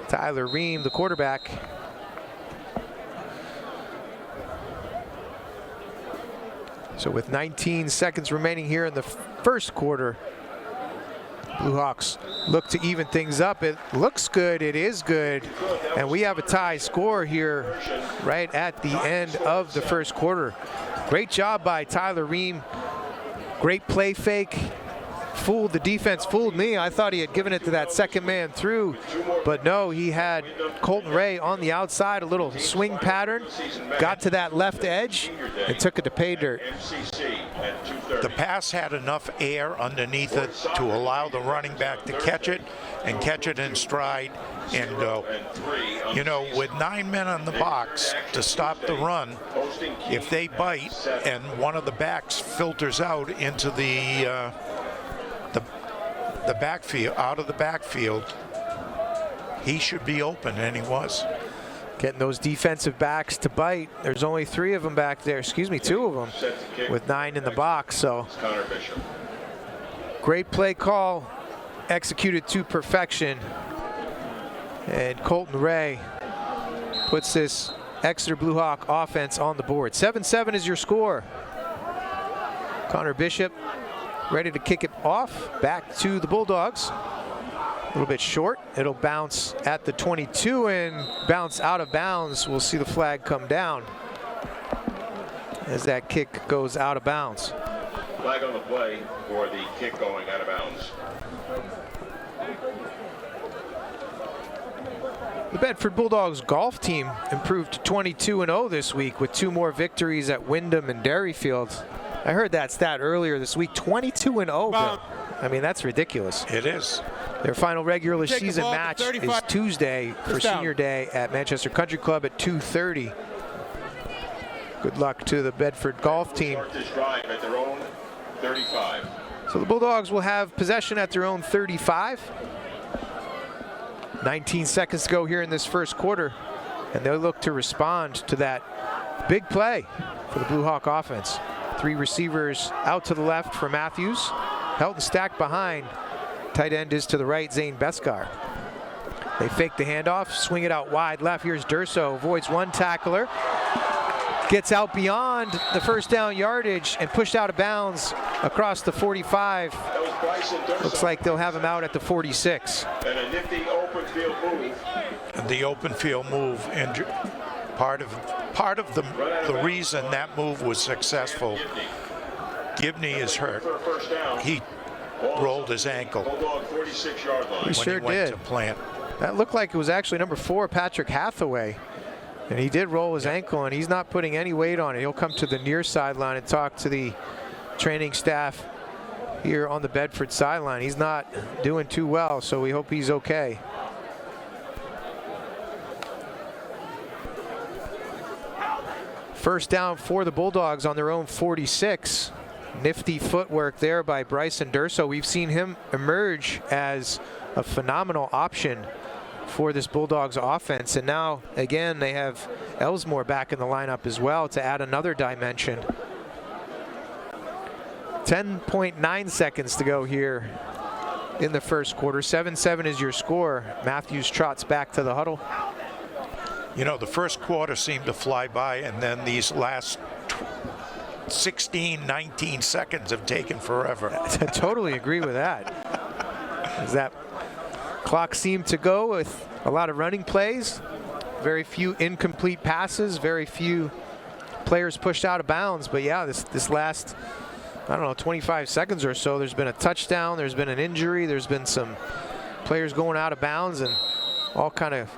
Tyler Ream, the quarterback. So with 19 seconds remaining here in the first quarter, Blue Hawks look to even things up. It looks good, it is good, and we have a tie score here right at the end of the first quarter. Great job by Tyler Ream. Great play fake. Fooled the defense, fooled me. I thought he had given it to that second man through, but no, he had Colton Ray on the outside, a little swing pattern, got to that left edge and took it to pay dirt. The pass had enough air underneath it to allow the running back to catch it and catch it in stride and go. You know, with 9 men on the box to stop the run, if they bite and one of the backs filters out into the backfield, out of the backfield, he should be open, and he was. Getting those defensive backs to bite. There's only 3 of them back there, excuse me, 2 of them with 9 in the box. So great play call, executed to perfection. And Colton Ray puts this Exeter Blue Hawk offense on the board. 7-7 is your score. Connor Bishop ready to kick it off. Back to the Bulldogs. A little bit short. It'll bounce at the 22 and bounce out of bounds. We'll see the flag come down as that kick goes out of bounds. Flag on the play for the kick going out of bounds. The Bedford Bulldogs golf team improved to 22-0 this week with 2 more victories at Wyndham and Derryfield. I heard that stat earlier this week, 22-0. Bill. I mean, that's ridiculous. It is. Their final regular season match is Tuesday for Senior Day at Manchester Country Club at 2:30. Good luck to the Bedford golf team. Start this drive at their own 35. So the Bulldogs will have possession at their own 35. 19 seconds to go here in this first quarter, and they'll look to respond to that big play for the Blue Hawk offense. 3 receivers out to the left for Matthews. Helton stacked behind. Tight end is to the right, Zane Beskar. They fake the handoff, swing it out wide left. Here's Durso, avoids 1 tackler. Gets out beyond the first down yardage and pushed out of bounds across the 45. Looks like they'll have him out at the 46. And a nifty open field move. And the open field move, part of the reason that move was successful. Gibney is hurt. He rolled his ankle He sure did. To plant. That looked like it was actually number 4, Patrick Hathaway. And he did roll his ankle, and he's not putting any weight on it. He'll come to the near sideline and talk to the training staff here on the Bedford sideline. He's not doing too well, so we hope he's okay. First down for the Bulldogs on their own 46. Nifty footwork there by Bryson Durso. We've seen him emerge as a phenomenal option for this Bulldogs offense, and now again they have Elsmore back in the lineup as well to add another dimension. 10.9 seconds to go here in the first quarter. 7-7 is your score. Matthews trots back to the huddle. You know, the first quarter seemed to fly by, and then these last 16, 19 seconds have taken forever. I totally agree with that. As that clock seemed to go with a lot of running plays, very few incomplete passes, very few players pushed out of bounds. But yeah, this last, I don't know, 25 seconds or so, there's been a touchdown, there's been an injury, there's been some players going out of bounds, and all kind of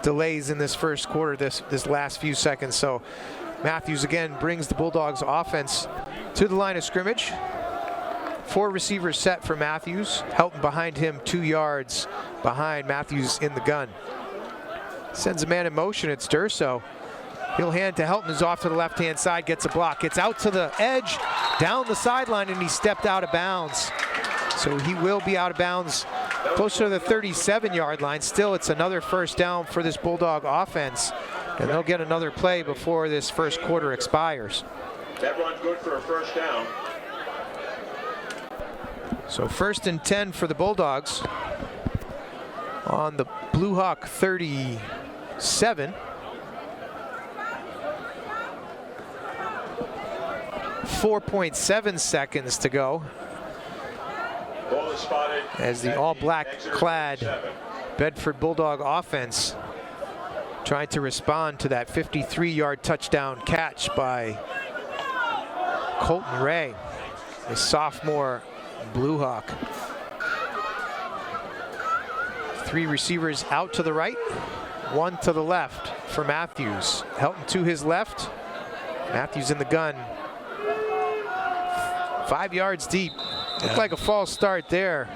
delays in this first quarter, this last few seconds. So Matthews again brings the Bulldogs offense to the line of scrimmage. 4 receivers set for Matthews. Helton behind him 2 yards behind Matthews in the gun. Sends a man in motion. It's Durso. He'll hand to Helton, who's off to the left-hand side, gets a block, gets out to the edge, down the sideline, and he stepped out of bounds. So he will be out of bounds closer to the 37-yard line. Still, it's another first down for this Bulldog offense, and they'll get another play before this first quarter expires. That run good for a first down. So 1st and 10 for the Bulldogs on the Blue Hawk 37. 4.7 seconds to go Ball is spotted as the all-black clad Bedford Bulldog offense trying to respond to that 53-yard touchdown catch by Colton Ray, the sophomore Blue Hawk. 3 receivers out to the right, 1 to the left for Matthews. Helton to his left, Matthews in the gun. 5 yards deep. Looked like a false start there.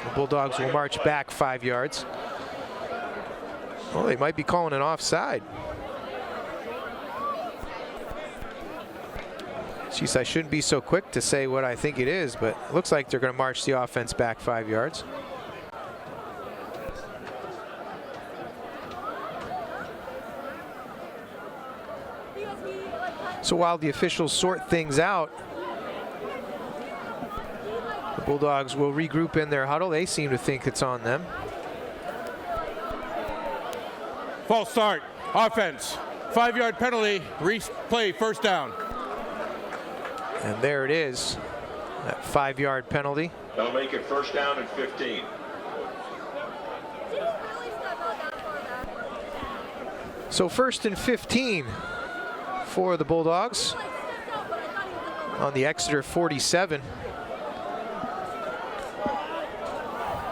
The Bulldogs will march back 5 yards. Well, they might be calling an offside. Jeez, I shouldn't be so quick to say what I think it is, but it looks like they're going to march the offense back 5 yards. So while the officials sort things out, the Bulldogs will regroup in their huddle. They seem to think it's on them. False start. Offense. 5-yard penalty, replay, first down. And there it is, that 5-yard penalty. They'll make it first down and 15. So 1st and 15 for the Bulldogs on the Exeter 47.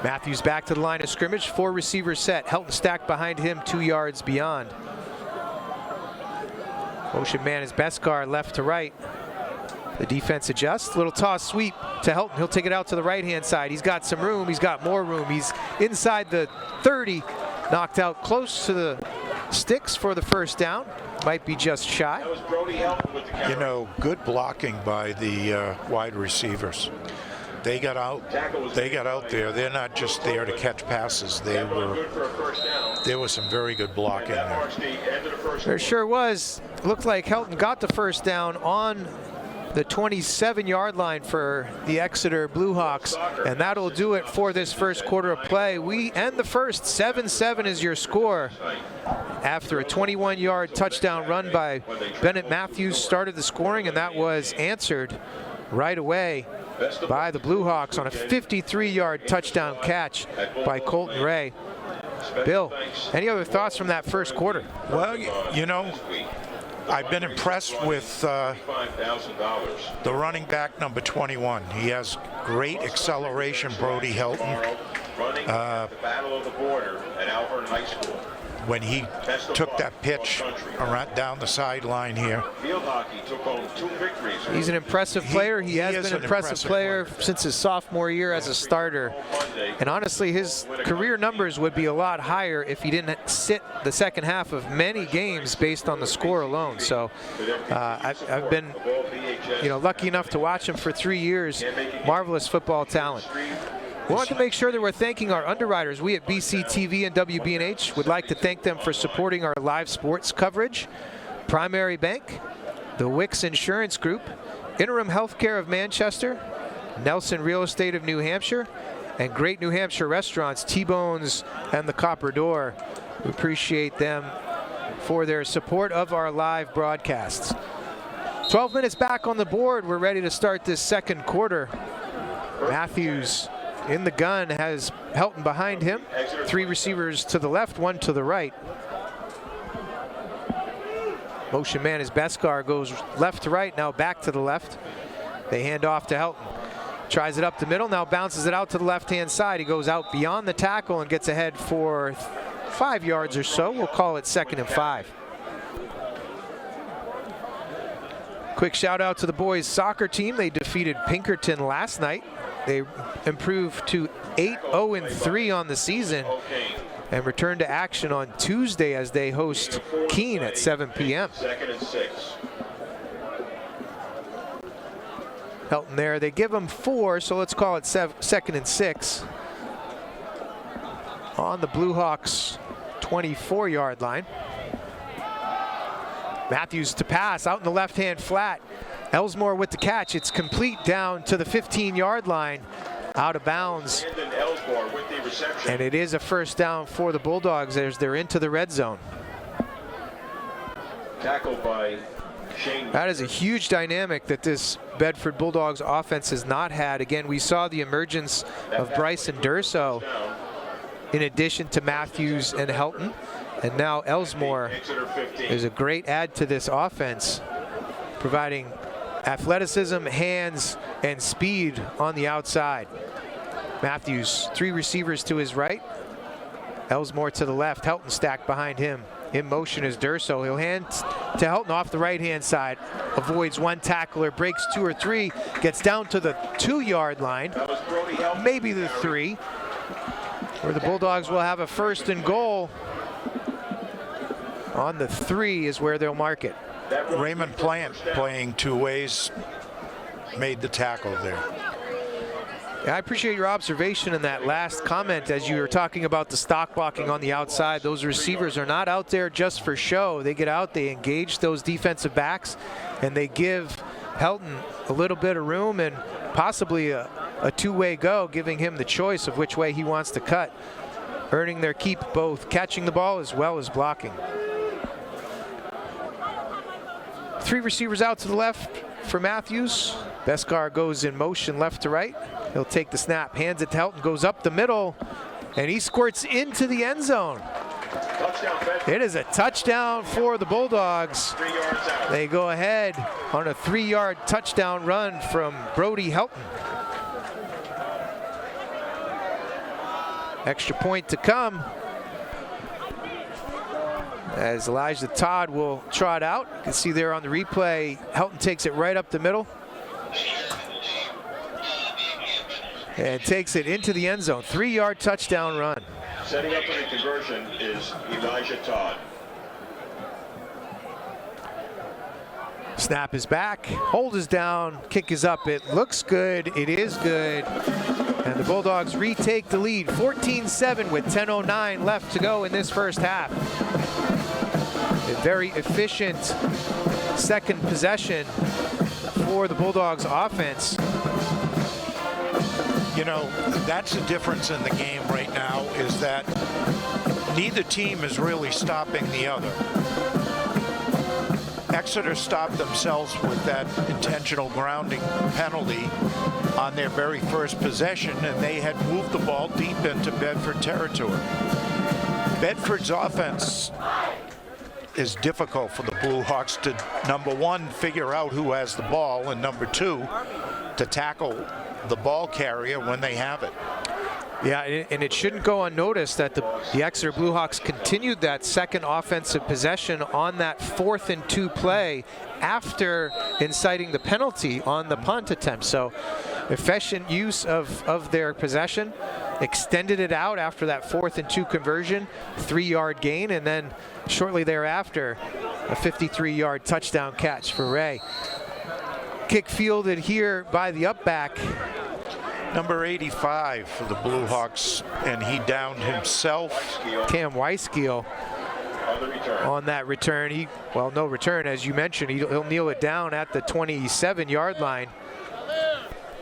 Matthews back to the line of scrimmage, 4 receivers set. Helton stacked behind him, 2 yards beyond. Motion man is Beskar, left to right. The defense adjusts, little toss sweep to Helton. He'll take it out to the right-hand side. He's got some room, he's got more room. He's inside the 30, knocked out close to the sticks for the first down. Might be just shy. You know, good blocking by the wide receivers. They got out there. They're not just there to catch passes. There was some very good blocking there. There sure was. Looked like Helton got the first down on the 27-yard line for the Exeter Blue Hawks, and that'll do it for this first quarter of play. We end the first. 7-7 is your score after a 21-yard touchdown run by Bennett Matthews started the scoring, and that was answered right away by the Blue Hawks on a 53-yard touchdown catch by Colton Ray. Bill, any other thoughts from that first quarter? Well, you know, I've been impressed with the running back number 21. He has great acceleration, Brody Helton. When he took that pitch around down the sideline here. He's an impressive player. He has been an impressive player since his sophomore year as a starter. And honestly, his career numbers would be a lot higher if he didn't sit the second half of many games based on the score alone. So I've been, lucky enough to watch him for 3 years. Marvelous football talent. We want to make sure that we're thanking our underwriters. We at BCTV and WBNH would like to thank them for supporting our live sports coverage. Primary Bank, the Wicks Insurance Group, Interim Healthcare of Manchester, Nelson Real Estate of New Hampshire, and Great New Hampshire Restaurants, T-Bones and the Copper Door. We appreciate them for their support of our live broadcasts. 12 minutes back on the board. We're ready to start this second quarter. Matthews in the gun, has Helton behind him. 3 receivers to the left, 1 to the right. Motion man is Beskar, goes left to right, now back to the left. They hand off to Helton. Tries it up the middle, now bounces it out to the left-hand side. He goes out beyond the tackle and gets ahead for 5 yards or so. We'll call it 2nd and 5. Quick shout out to the boys soccer team. They defeated Pinkerton last night. They improved to 8-0-3 on the season and return to action on Tuesday as they host Keene at 7 p.m. 2nd and 6. Helton there. They give them 4, so let's call it 2nd and 6 on the Blue Hawks 24-yard line. Matthews to pass out in the left-hand flat. Elsmore with the catch. It's complete down to the 15-yard line, out of bounds. And it is a first down for the Bulldogs as they're into the red zone. Tackled by Shane. That is a huge dynamic that this Bedford Bulldogs offense has not had. Again, we saw the emergence of Bryson Durso in addition to Matthews and Helton. And now Elsmore is a great add to this offense, providing athleticism, hands, and speed on the outside. Matthews, 3 receivers to his right. Elsmore to the left. Helton stacked behind him. In motion is Durso. He'll hand to Helton off the right-hand side. Avoids 1 tackler, breaks 2 or 3, gets down to the 2-yard line, maybe the 3, where the Bulldogs will have a 1st and goal. On the 3 is where they'll mark it. Raymond Plant, playing 2 ways, made the tackle there. Yeah, I appreciate your observation in that last comment as you were talking about the stock blocking on the outside. Those receivers are not out there just for show. They get out, they engage those defensive backs, and they give Helton a little bit of room and possibly a 2-way go, giving him the choice of which way he wants to cut, earning their keep both catching the ball as well as blocking. Three receivers out to the left for Matthews. Beskar goes in motion left to right. He'll take the snap, hands it to Helton, goes up the middle, and he squirts into the end zone. It is a touchdown for the Bulldogs. They go ahead on a 3-yard touchdown run from Brody Helton. Extra point to come as Elijah Todd will trot out. You can see there on the replay, Helton takes it right up the middle and takes it into the end zone. 3-yard touchdown run. Setting up for the conversion is Elijah Todd. Snap is back, hold is down, kick is up. It looks good, it is good. And the Bulldogs retake the lead, 14-7 with 10:09 left to go in this first half. A very efficient second possession for the Bulldogs offense. You know, that's the difference in the game right now, is that neither team is really stopping the other. Exeter stopped themselves with that intentional grounding penalty on their very first possession, and they had moved the ball deep into Bedford territory. Bedford's offense is difficult for the Blue Hawks to, number one, figure out who has the ball, and number two, to tackle the ball carrier when they have it. Yeah, and it shouldn't go unnoticed that the Exeter Blue Hawks continued that second offensive possession on that 4th and 2 play after inciting the penalty on the punt attempt. So efficient use of their possession, extended it out after that 4th and 2 conversion, 3-yard gain, and then shortly thereafter, a 53-yard touchdown catch for Ray. Kick fielded here by the up back. Number 85 for the Blue Hawks, and he downed himself. Cam Weiskiel on that return. No return, as you mentioned. He'll kneel it down at the 27-yard line,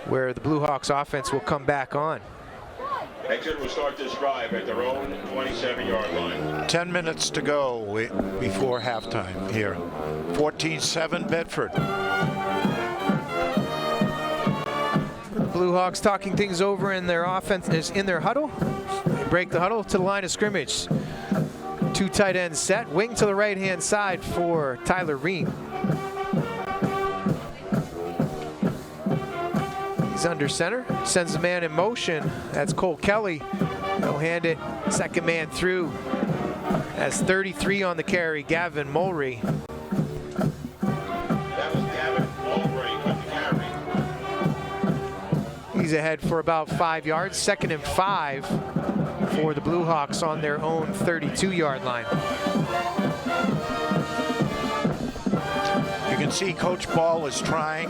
where the Blue Hawks offense will come back on. Exeter will start this drive at their own 27-yard line. 10 minutes to go before halftime here. 14-7 Bedford. Blue Hawks talking things over in their offense, in their huddle. They break the huddle to the line of scrimmage. 2 tight ends set, wing to the right-hand side for Tyler Ream. He's under center, sends the man in motion. That's Cole Kelly. He'll hand it, second man through. Has 33 on the carry, Gavin Mulry. He's ahead for about 5 yards. 2nd and 5 for the Blue Hawks on their own 32-yard line. You can see Coach Ball is trying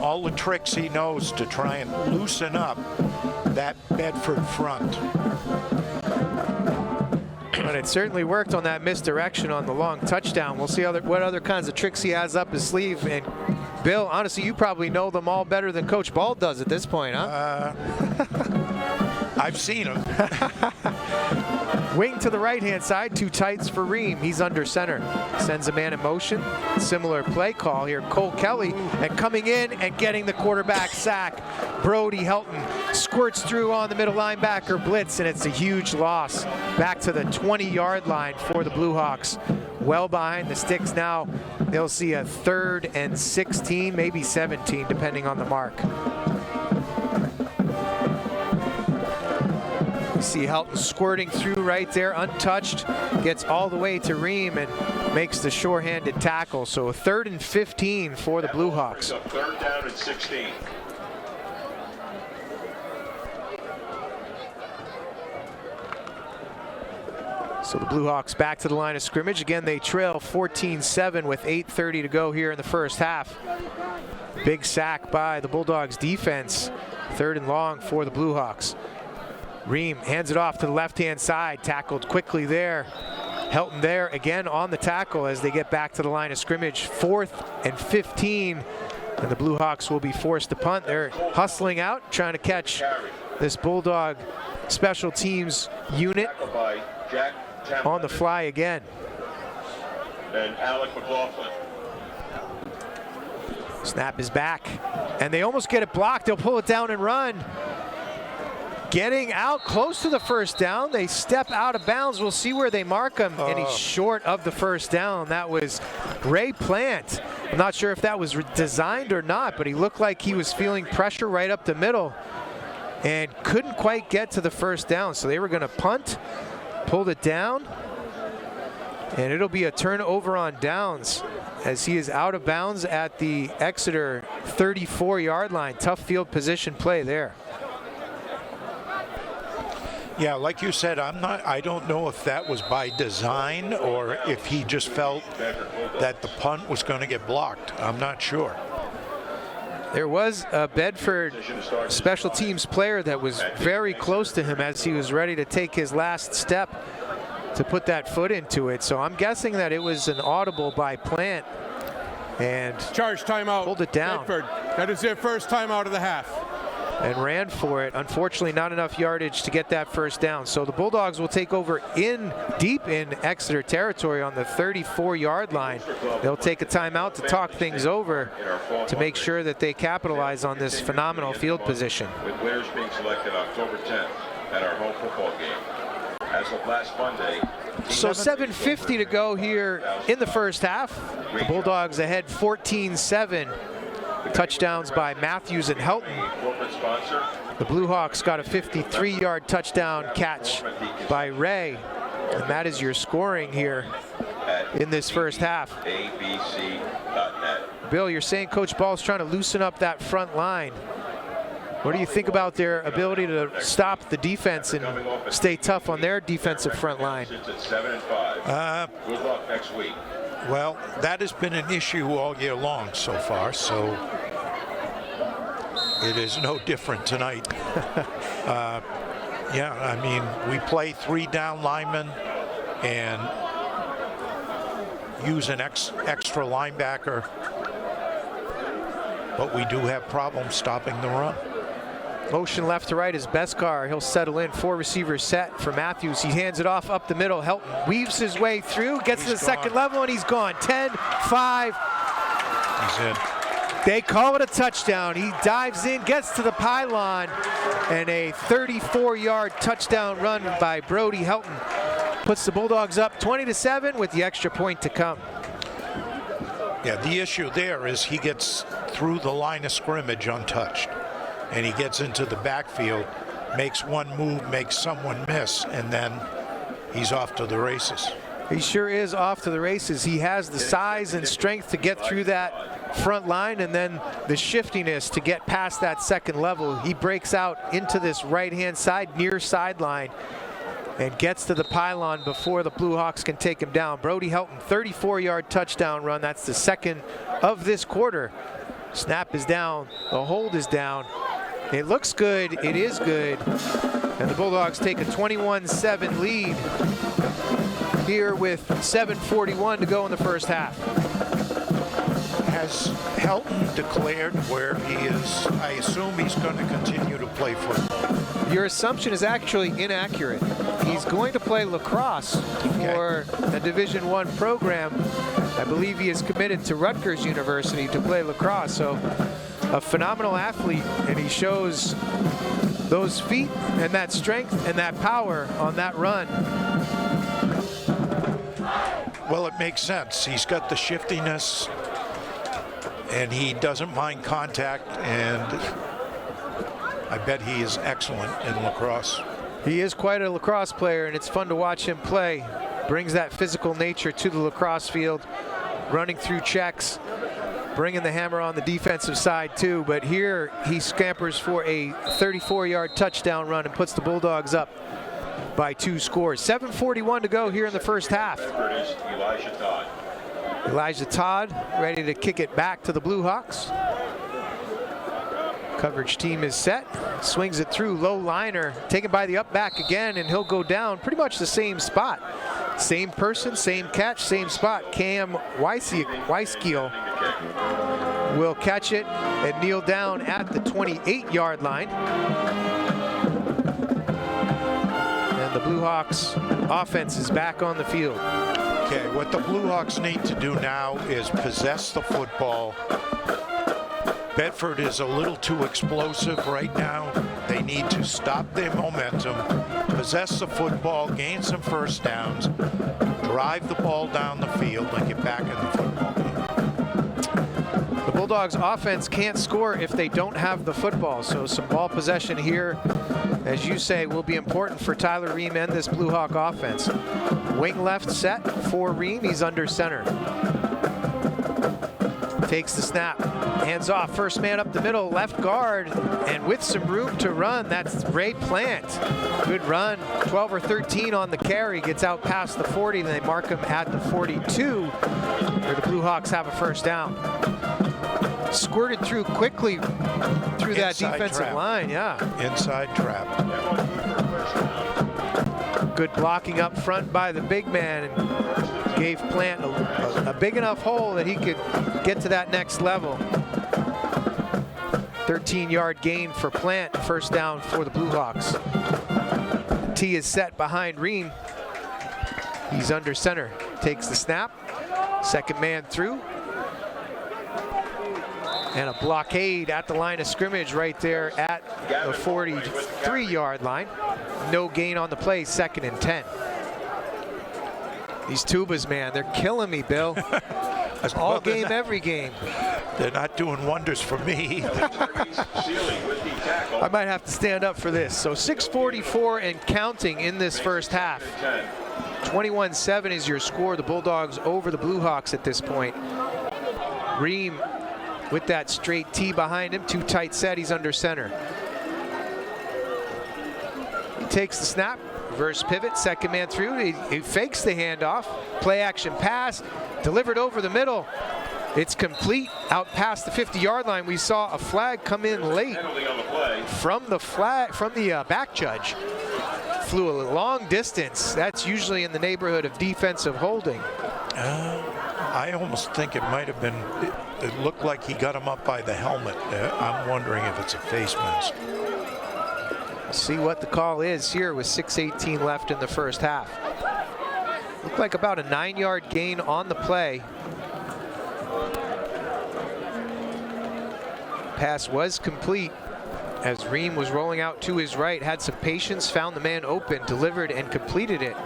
all the tricks he knows to try and loosen up that Bedford front. But it certainly worked on that misdirection on the long touchdown. We'll see what other kinds of tricks he has up his sleeve. And Bill, honestly, you probably know them all better than Coach Ball does at this point, huh? I've seen him. Wing to the right-hand side, 2 tights for Ream. He's under center. Sends a man in motion. Similar play call here. Cole Kelly, and coming in and getting the quarterback sack. Brody Helton squirts through on the middle linebacker blitz, and it's a huge loss. Back to the 20-yard line for the Blue Hawks. Well behind the sticks now. They'll see a 3rd and 16, maybe 17, depending on the mark. You see Helton squirting through right there, untouched, gets all the way to Ream and makes the sure-handed tackle. So a 3rd and 15 for the Blue Hawks. 3rd down and 16. So the Blue Hawks back to the line of scrimmage. Again, they trail 14-7 with 8:30 to go here in the first half. Big sack by the Bulldogs defense. 3rd and long for the Blue Hawks. Ream hands it off to the left-hand side, tackled quickly there. Helton there again on the tackle as they get back to the line of scrimmage. 4th and 15, and the Blue Hawks will be forced to punt. They're hustling out, trying to catch this Bulldog special teams unit on the fly again. And Alec McLaughlin. Snap is back, and they almost get it blocked. They'll pull it down and run. Getting out close to the first down. They step out of bounds. We'll see where they mark him, and he's short of the first down. That was Ray Plant. I'm not sure if that was designed or not, but he looked like he was feeling pressure right up the middle and couldn't quite get to the first down. So they were going to punt, pulled it down, and it'll be a turnover on downs as he is out of bounds at the Exeter 34-yard line. Tough field position play there. Yeah, like you said, I don't know if that was by design or if he just felt that the punt was going to get blocked. I'm not sure. There was a Bedford special teams player that was very close to him as he was ready to take his last step to put that foot into it. So I'm guessing that it was an audible by Plant and charge timeout. Pulled it down. Bedford. That is their first timeout of the half. And ran for it. Unfortunately, not enough yardage to get that first down. So the Bulldogs will take over deep in Exeter territory on the 34-yard line. They'll take a timeout to talk things over to make sure that they capitalize on this phenomenal field position. With winners being selected October 10th at our home football game. As of last Monday. So 7:50 to go here in the first half. The Bulldogs ahead 14-7. Touchdowns by Matthews and Helton. The Blue Hawks got a 53-yard touchdown catch by Ray. And that is your scoring here in this first half. Bill, you're saying Coach Ball's trying to loosen up that front line. What do you think about their ability to stop the defense and stay tough on their defensive front line? Good luck next week. Well, that has been an issue all year long so far, so it is no different tonight. Yeah, I mean, we play 3 down linemen and use an extra linebacker, but we do have problems stopping the run. Motion left to right is Beskar. He'll settle in. 4 receivers set for Matthews. He hands it off up the middle. Helton weaves his way through, gets to the second level, and he's gone. 10-5. He's in. They call it a touchdown. He dives in, gets to the pylon, and a 34-yard touchdown run by Brody Helton puts the Bulldogs up 20-7 with the extra point to come. Yeah, the issue there is he gets through the line of scrimmage untouched. And he gets into the backfield, makes one move, makes someone miss, and then he's off to the races. He sure is off to the races. He has the size and strength to get through that front line, and then the shiftiness to get past that second level. He breaks out into this right-hand side, near sideline, and gets to the pylon before the Blue Hawks can take him down. Brody Helton, 34-yard touchdown run. That's the second of this quarter. Snap is down. The hold is down. It looks good. It is good. And the Bulldogs take a 21-7 lead here with 7:41 to go in the first half. Has Helton declared where he is? I assume he's going to continue to play football. Your assumption is actually inaccurate. He's going to play lacrosse for a Division I program. I believe he is committed to Rutgers University to play lacrosse. So a phenomenal athlete, and he shows those feet and that strength and that power on that run. Well, it makes sense. He's got the shiftiness, and he doesn't mind contact, and I bet he is excellent in lacrosse. He is quite a lacrosse player, and it's fun to watch him play. Brings that physical nature to the lacrosse field, running through checks, bringing the hammer on the defensive side too. But here he scampers for a 34-yard touchdown run and puts the Bulldogs up by 2 scores. 7:41 to go here in the first half. Elijah Todd ready to kick it back to the Blue Hawks. Coverage team is set. Swings it through, low liner, taken by the up back again, and he'll go down pretty much the same spot. Same person, same catch, same spot. Cam Weiskiel will catch it and kneel down at the 28-yard line. And the Blue Hawks offense is back on the field. Okay, what the Blue Hawks need to do now is possess the football Bedford is a little too explosive right now. They need to stop their momentum, possess the football, gain some first downs, drive the ball down the field, and get back in the football game. The Bulldogs offense can't score if they don't have the football, so some ball possession here, as you say, will be important for Tyler Ream and this Blue Hawk offense. Wing left set for Ream, he's under center. Takes the snap, hands off, first man up the middle, left guard, and with some room to run, that's Ray Plant. Good run, 12 or 13 on the carry, gets out past the 40, and they mark him at the 42, where the Blue Hawks have a first down. Squirted through quickly through that defensive line, yeah. Inside trap. Good blocking up front by the big man, and gave Plant a big enough hole that he could get to that next level. 13-yard gain for Plant, first down for the Blue Hawks. T is set behind Ream. He's under center, takes the snap, second man through. And a blockade at the line of scrimmage right there at the 43-yard line. No gain on the play, 2nd and 10. These tubas, man, they're killing me, Bill. All game, every game. They're not doing wonders for me. I might have to stand up for this. So 6:44 and counting in this first half. 21-7 is your score. The Bulldogs over the Blue Hawks at this point. Ream with that straight T behind him, too tight set, he's under center. He takes the snap, reverse pivot, second man through, he fakes the handoff, play action pass, delivered over the middle. It's complete, out past the 50-yard line. We saw a flag come in late from the back judge. Flew a long distance. That's usually in the neighborhood of defensive holding. I almost think it might have been, it looked like he got him up by the helmet. I'm wondering if it's a face mask. See what the call is here with 6:18 left in the first half. Looked like about a 9-yard gain on the play. Pass was complete as Ream was rolling out to his right, had some patience, found the man open, delivered and completed it.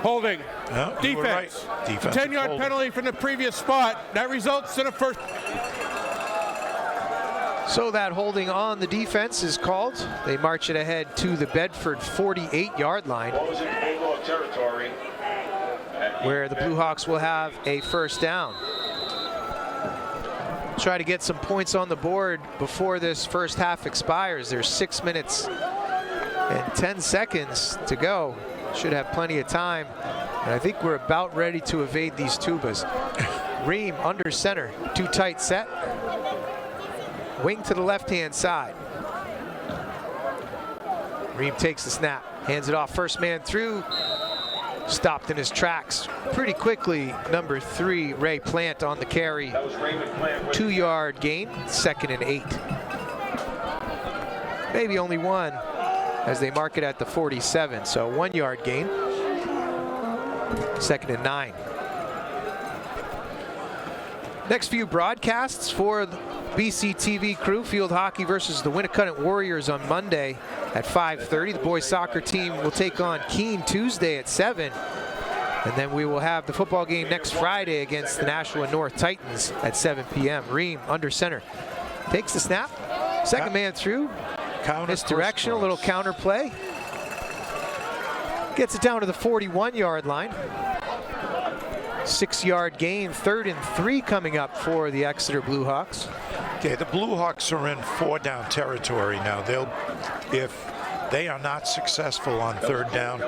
Holding. No, Defense. Right. 10-yard penalty from the previous spot. That results in a first. So that holding on the defense is called. They march it ahead to the Bedford 48-yard line, where the Blue Hawks will have a first down. Try to get some points on the board before this first half expires. There's 6 minutes and 10 seconds to go. Should have plenty of time. And I think we're about ready to evade these tubas. Ream under center, too tight set. Wing to the left-hand side. Ream takes the snap, hands it off, first man through. Stopped in his tracks pretty quickly. Number 3, Ray Plant on the carry. 2-yard gain, 2nd and 8. Maybe only one as they mark it at the 47. So 1-yard gain, 2nd and 9. Next few broadcasts for the BC TV crew. Field hockey versus the Winnicott Warriors on Monday at 5:30. The boys soccer team will take on Keene Tuesday at 7. And then we will have the football game next Friday against the Nashua North Titans at 7 p.m. Ream under center. Takes the snap. Second man through. Misdirection, a little counter play. Gets it down to the 41-yard line. 6-yard gain, 3rd and 3 coming up for the Exeter Blue Hawks. Okay, the Blue Hawks are in 4-down territory now. If they are not successful on 3rd down,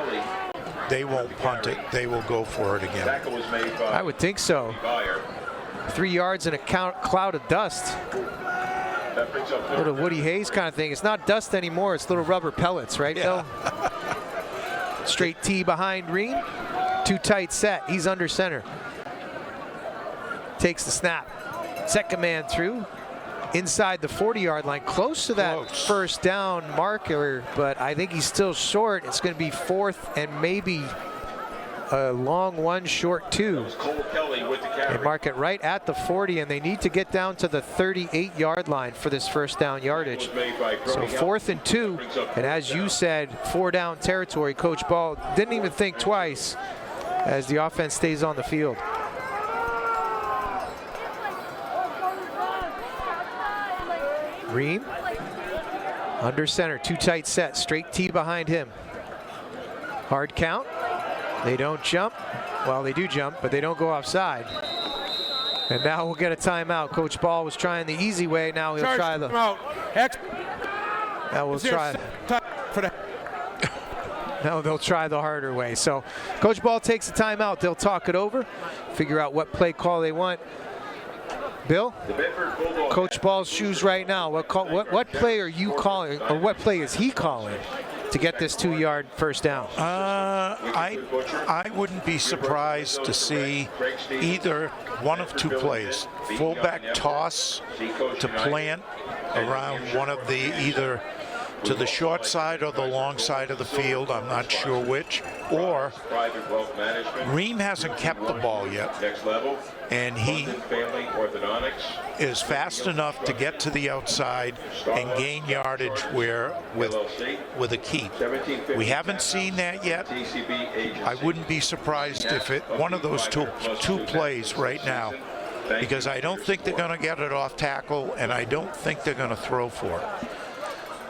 they won't punt it. They will go for it again. I would think so. 3 yards in a cloud of dust. Little Woody Hayes kind of thing. It's not dust anymore. It's little rubber pellets, right, Bill? Straight T behind Ream. Too tight set. He's under center. Takes the snap. Second man through. Inside the 40-yard line. Close to that first down marker, but I think he's still short. It's going to be 4th and maybe a long 1, short 2. They mark it right at the 40, and they need to get down to the 38-yard line for this first down yardage. So 4th and 2, and as you said, 4-down territory. Coach Ball didn't even think twice as the offense stays on the field. Ream under center, 2 tight set, straight T behind him. Hard count. They don't jump. Well, they do jump, but they don't go offside. And now we'll get a timeout. Coach Ball was trying the easy way. Now he'll try the. Now we'll try. Now they'll try the harder way. So Coach Ball takes a timeout. They'll talk it over, figure out what play call they want. Bill, Coach Ball's shoes right now. What play are you calling, or what play is he calling to get this 2-yard first down? I wouldn't be surprised to see either one of 2 plays. Fullback toss to plant around one of the, either to the short side or the long side of the field, I'm not sure which, or Ream hasn't kept the ball yet, and he is fast enough to get to the outside and gain yardage where with a keep. We haven't seen that yet. I wouldn't be surprised if one of those two plays right now, because I don't think they're going to get it off tackle, and I don't think they're going to throw for it.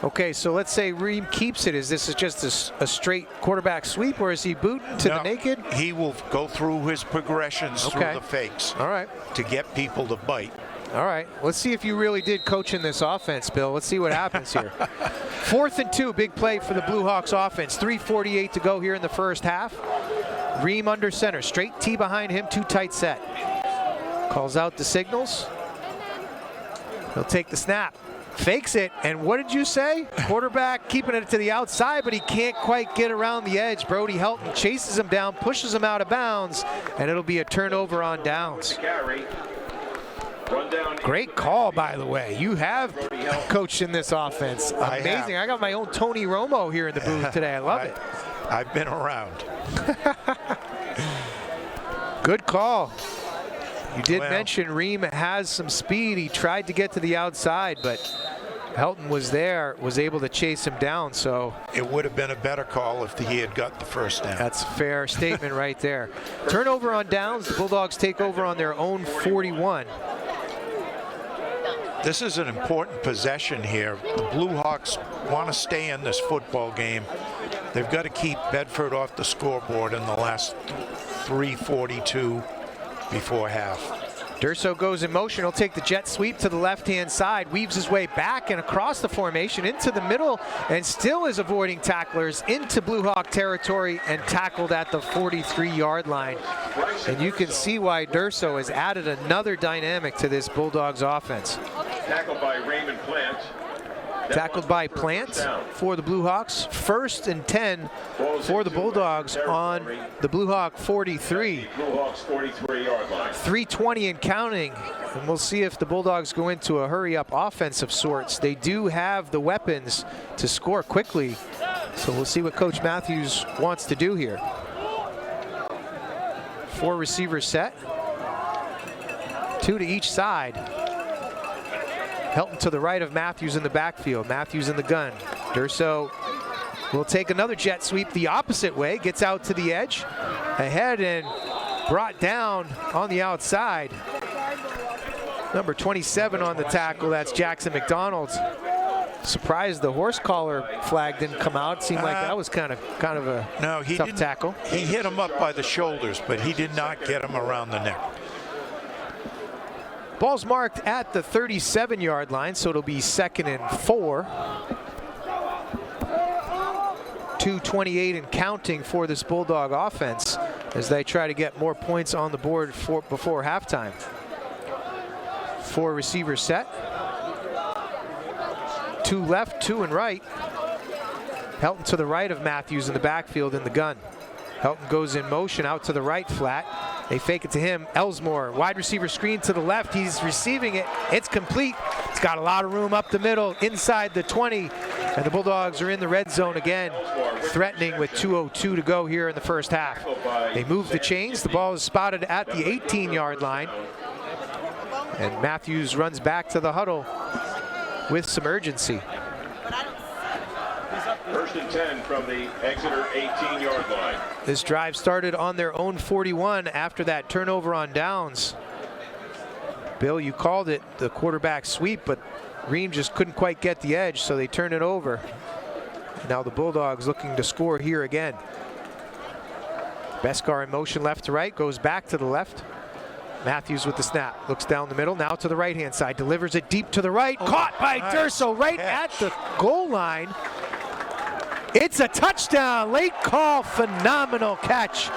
Okay, so let's say Ream keeps it. Is this just a straight quarterback sweep, or is he booting to the naked? He will go through his progressions through the fakes. All right. To get people to bite. All right. Let's see if you really did coach in this offense, Bill. Let's see what happens here. 4th and 2, big play for the Blue Hawks offense. 3:48 to go here in the first half. Ream under center, straight T behind him, 2 tight set. Calls out the signals. He'll take the snap. Fakes it, and what did you say? Quarterback keeping it to the outside, but he can't quite get around the edge. Brody Helton chases him down, pushes him out of bounds, and it'll be a turnover on downs. Great call, by the way. You have coached in this offense. Amazing. I got my own Tony Romo here in the booth today. I love it. I've been around. Good call. You did mention Ream has some speed. He tried to get to the outside, but Helton was there, was able to chase him down. So it would have been a better call if he had got the first down. That's a fair statement right there. Turnover on downs. The Bulldogs take over on their own 41. This is an important possession here. The Blue Hawks want to stay in this football game. They've got to keep Bedford off the scoreboard in the last 3:42 before half. Durso goes in motion. He'll take the jet sweep to the left-hand side, weaves his way back and across the formation into the middle, and still is avoiding tacklers into Blue Hawk territory and tackled at the 43-yard line. And you can see why Durso has added another dynamic to this Bulldogs offense. Tackled by Raymond Plant. Tackled by Plant for the Blue Hawks. 1st and 10 for the Bulldogs on the Blue Hawk 43. Blue Hawks 43-yard line. 3:20 and counting. And we'll see if the Bulldogs go into a hurry-up offense of sorts. They do have the weapons to score quickly. So we'll see what Coach Matthews wants to do here. 4 receivers set. 2 to each side. Helton to the right of Matthews in the backfield. Matthews in the gun. Durso will take another jet sweep the opposite way. Gets out to the edge. Ahead and brought down on the outside. Number 27 on the tackle. That's Jackson McDonald. Surprised the horse collar flag didn't come out. It seemed like that was kind of a tough tackle. He hit him up by the shoulders, but he did not get him around the neck. Ball's marked at the 37-yard line, so it'll be 2nd and 4. 2:28 and counting for this Bulldog offense as they try to get more points on the board before halftime. 4 receivers set. 2 left, 2 and right. Helton to the right of Matthews in the backfield in the gun. Helton goes in motion out to the right flat. They fake it to him. Elsmore, wide receiver screen to the left. He's receiving it. It's complete. It's got a lot of room up the middle, inside the 20. And the Bulldogs are in the red zone again, threatening with 2:02 to go here in the first half. They move the chains. The ball is spotted at the 18-yard line. And Matthews runs back to the huddle with some urgency. 1st and 10 from the Exeter 18-yard line. This drive started on their own 41 after that turnover on downs. Bill, you called it the quarterback sweep, but Ream just couldn't quite get the edge, so they turn it over. Now the Bulldogs looking to score here again. Beskar in motion left to right, goes back to the left. Matthews with the snap, looks down the middle, now to the right-hand side, delivers it deep to the right, caught by Durso right at the goal line. It's a touchdown, late call, phenomenal catch.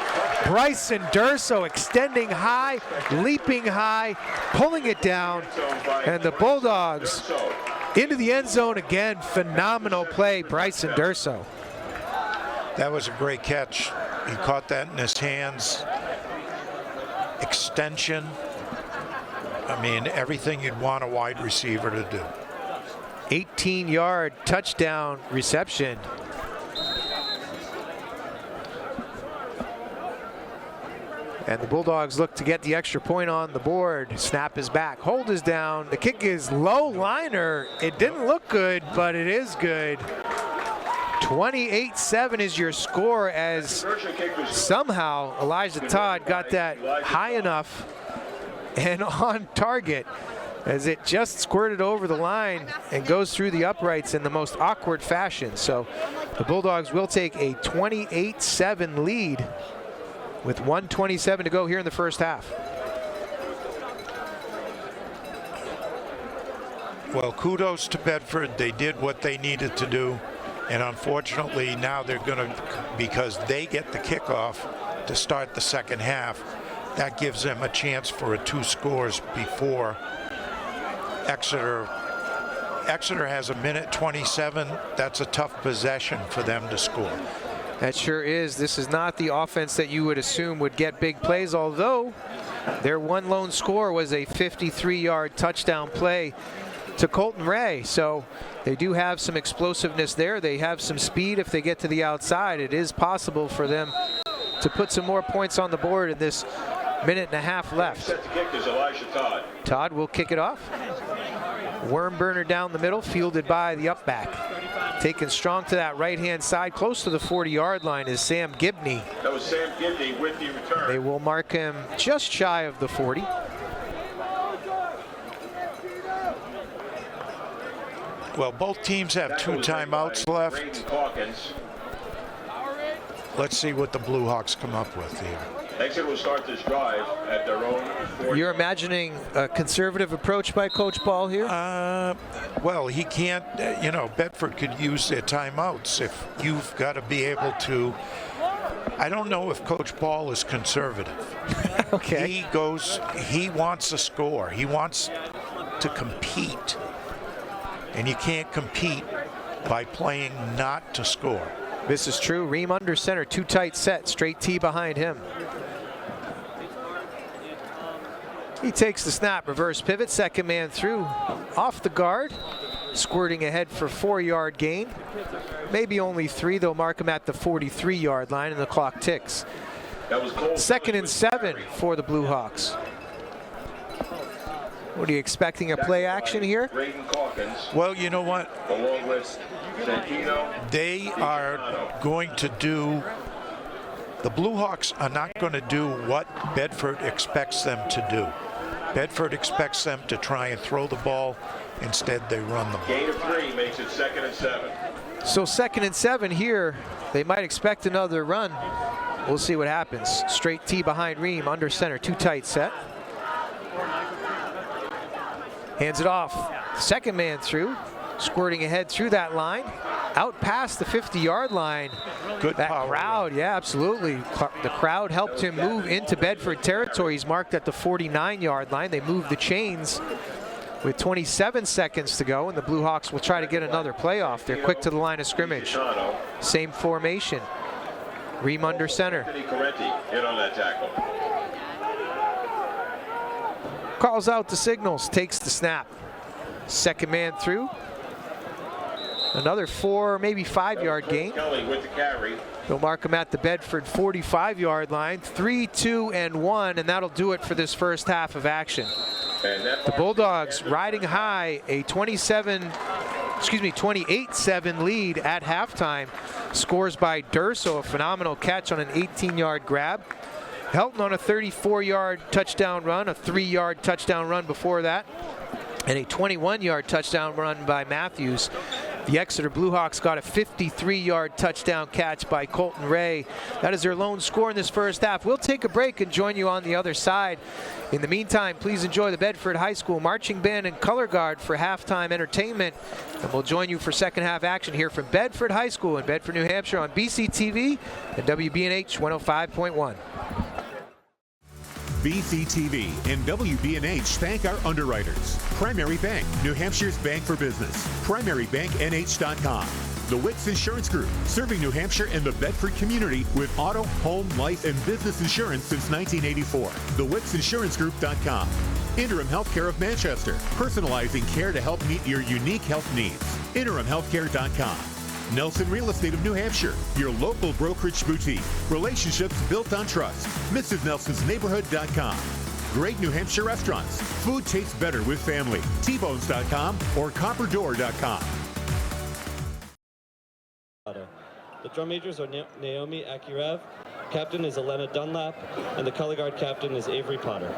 Bryson Durso extending high, leaping high, pulling it down, and the Bulldogs into the end zone again. Phenomenal play, Bryson Durso. That was a great catch. He caught that in his hands. Extension. I mean, everything you'd want a wide receiver to do. 18-yard touchdown reception. And the Bulldogs look to get the extra point on the board. Snap is back, hold is down. The kick is low liner. It didn't look good, but it is good. 28-7 is your score, as somehow Elijah Todd got that high enough and on target, as it just squirted over the line and goes through the uprights in the most awkward fashion. So the Bulldogs will take a 28-7 lead with 1:27 to go here in the first half. Well, kudos to Bedford. They did what they needed to do. And unfortunately, now they're going to, because they get the kickoff to start the second half, that gives them a chance for a 2 scores before Exeter. Exeter has a minute 27. That's a tough possession for them to score. That sure is. This is not the offense that you would assume would get big plays, although their one lone score was a 53-yard touchdown play to Colton Ray. So they do have some explosiveness there. They have some speed if they get to the outside. It is possible for them to put some more points on the board in this minute and a half left. Set to kick is Elijah Todd. Todd will kick it off. Worm burner down the middle, fielded by the up back. Taken strong to that right-hand side, close to the 40-yard line, is Sam Gibney. That was Sam Gibney with the return. They will mark him just shy of the 40. Well, both teams have 2 timeouts left. Let's see what the Blue Hawks come up with here. Exeter will start this drive at their own 40. You're imagining a conservative approach by Coach Ball here? Well, he can't, you know, Bedford could use their timeouts. If you've got to be able to, I don't know if Coach Ball is conservative. Okay. He wants a score. He wants to compete. And you can't compete by playing not to score. This is true. Ream under center, 2 tight set, straight T behind him. He takes the snap, reverse pivot, second man through, off the guard, squirting ahead for 4-yard gain. Maybe only 3, they'll mark him at the 43-yard line, and the clock ticks. 2nd and 7 for the Blue Hawks. What are you expecting, a play action here? Well, you know what? Along with Santino. They are going to do, the Blue Hawks are not going to do what Bedford expects them to do. Bedford expects them to try and throw the ball. Instead, they run the ball. Gain of 3 makes it 2nd and 7. So 2nd and 7 here. They might expect another run. We'll see what happens. Straight T behind Ream, under center, 2 tight set. Hands it off. Second man through, squirting ahead through that line, out past the 50-yard line. Good that power crowd, run. yeah, absolutely. The crowd helped him move into Bedford territory. He's marked at the 49-yard line. They move the chains with 27 seconds to go, and the Blue Hawks will try to get another play off. They're quick to the line of scrimmage. Same formation. Ream under center. In on that tackle. Calls out the signals, takes the snap. Second man through. Another 4, maybe 5-yard gain. Kelly with the carry. They'll mark him at the Bedford 45-yard line. 3, 2, and 1, and that'll do it for this first half of action. The Bulldogs riding high, a 28-7 lead at halftime. Scores by Durso, a phenomenal catch on an 18-yard grab. Helton on a 34-yard touchdown run, a 3-yard touchdown run before that, and a 21-yard touchdown run by Matthews. The Exeter Bluehawks got a 53-yard touchdown catch by Colton Ray. That is their lone score in this first half. We'll take a break and join you on the other side. In the meantime, please enjoy the Bedford High School Marching Band and Color Guard for halftime entertainment. And we'll join you for second half action here from Bedford High School in Bedford, New Hampshire on BCTV and WBNH 105.1. BCTV and WBNH thank our underwriters. Primary Bank, New Hampshire's bank for business. PrimaryBankNH.com. The Wicks Insurance Group, serving New Hampshire and the Bedford community with auto, home, life, and business insurance since 1984. TheWicksInsuranceGroup.com. Interim Healthcare of Manchester, personalizing care to help meet your unique health needs. InterimHealthcare.com. Nelson Real Estate of New Hampshire, your local brokerage boutique. Relationships built on trust. MrsNelsonsNeighborhood.com. Great New Hampshire restaurants. Food tastes better with family. Tbones.com or CopperDoor.com. The drum majors are Naomi Akirev, captain is Elena Dunlap, and the color guard captain is Avery Potter.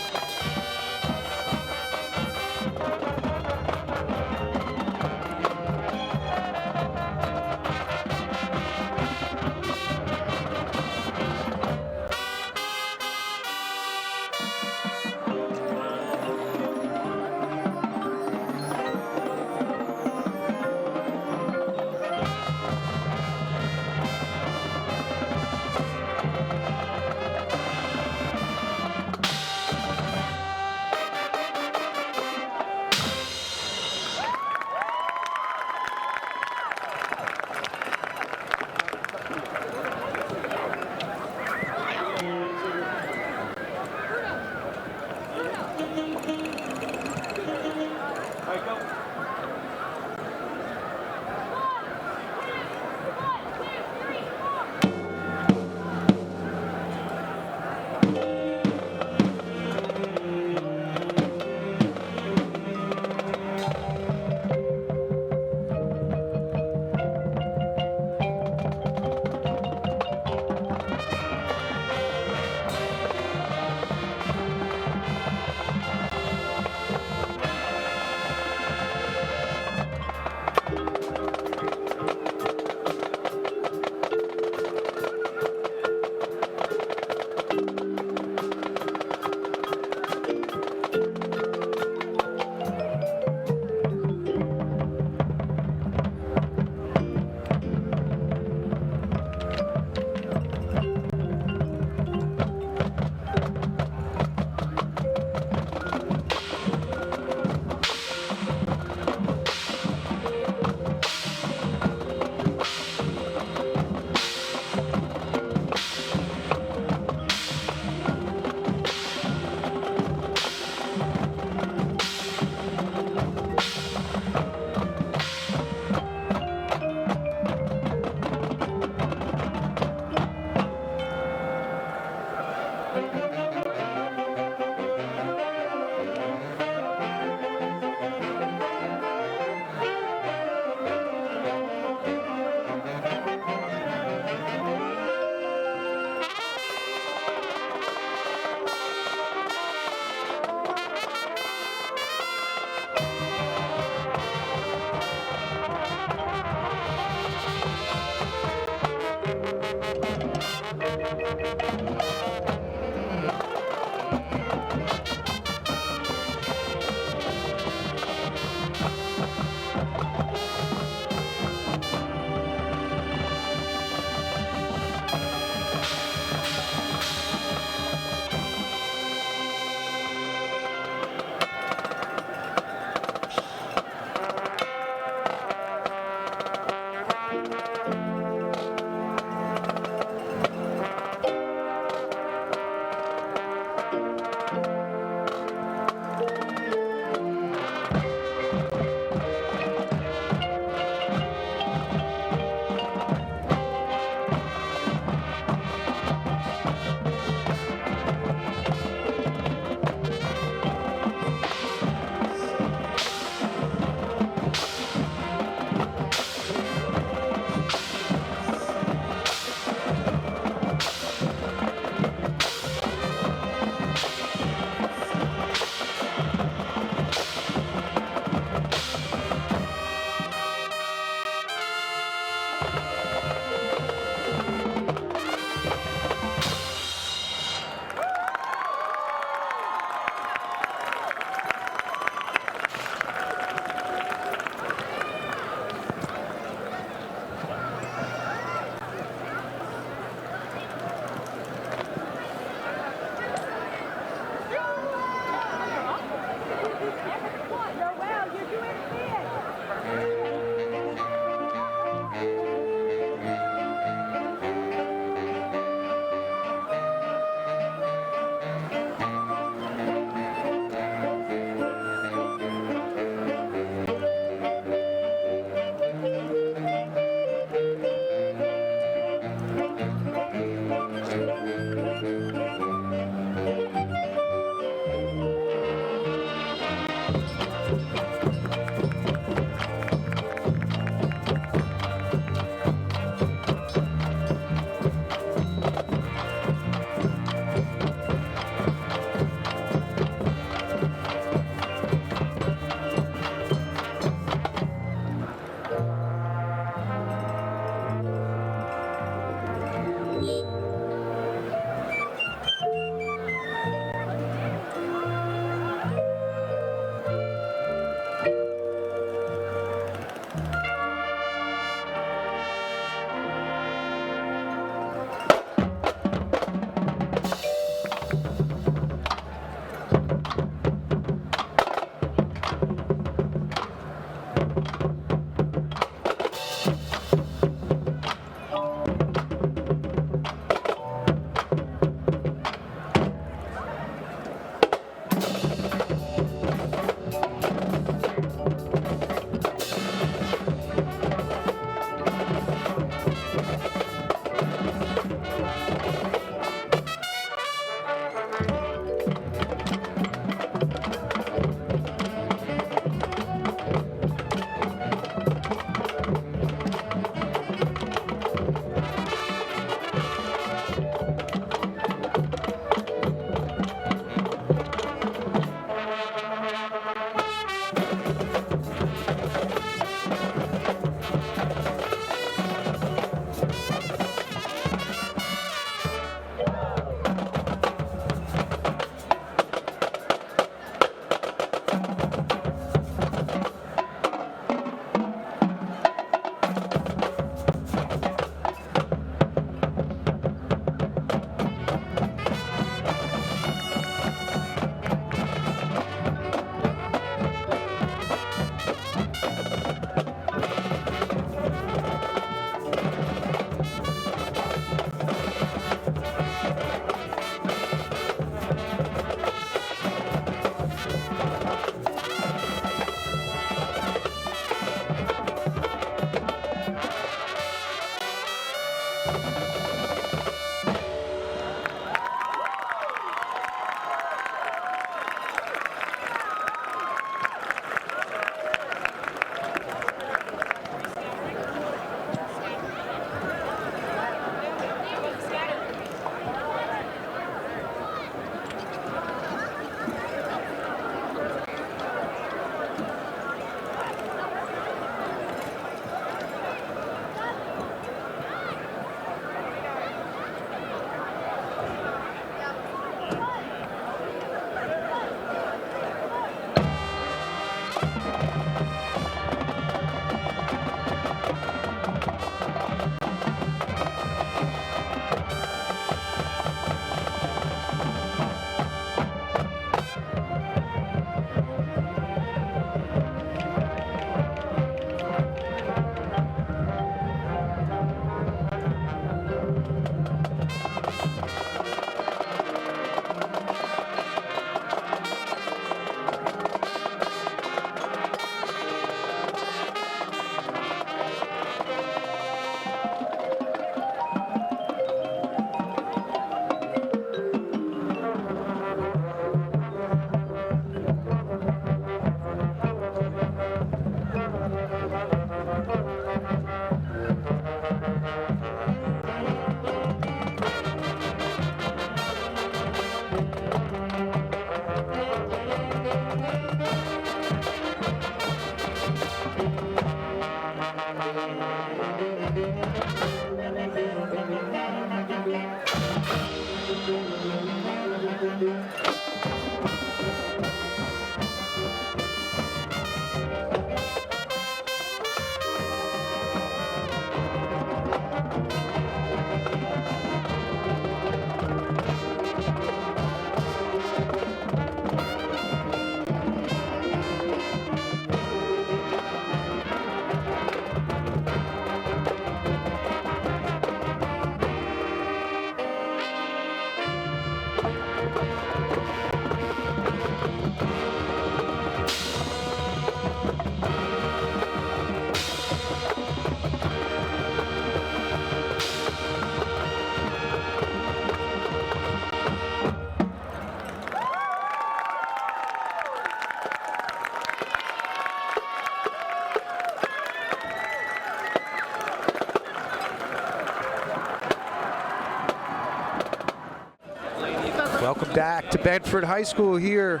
Back to Bedford High School here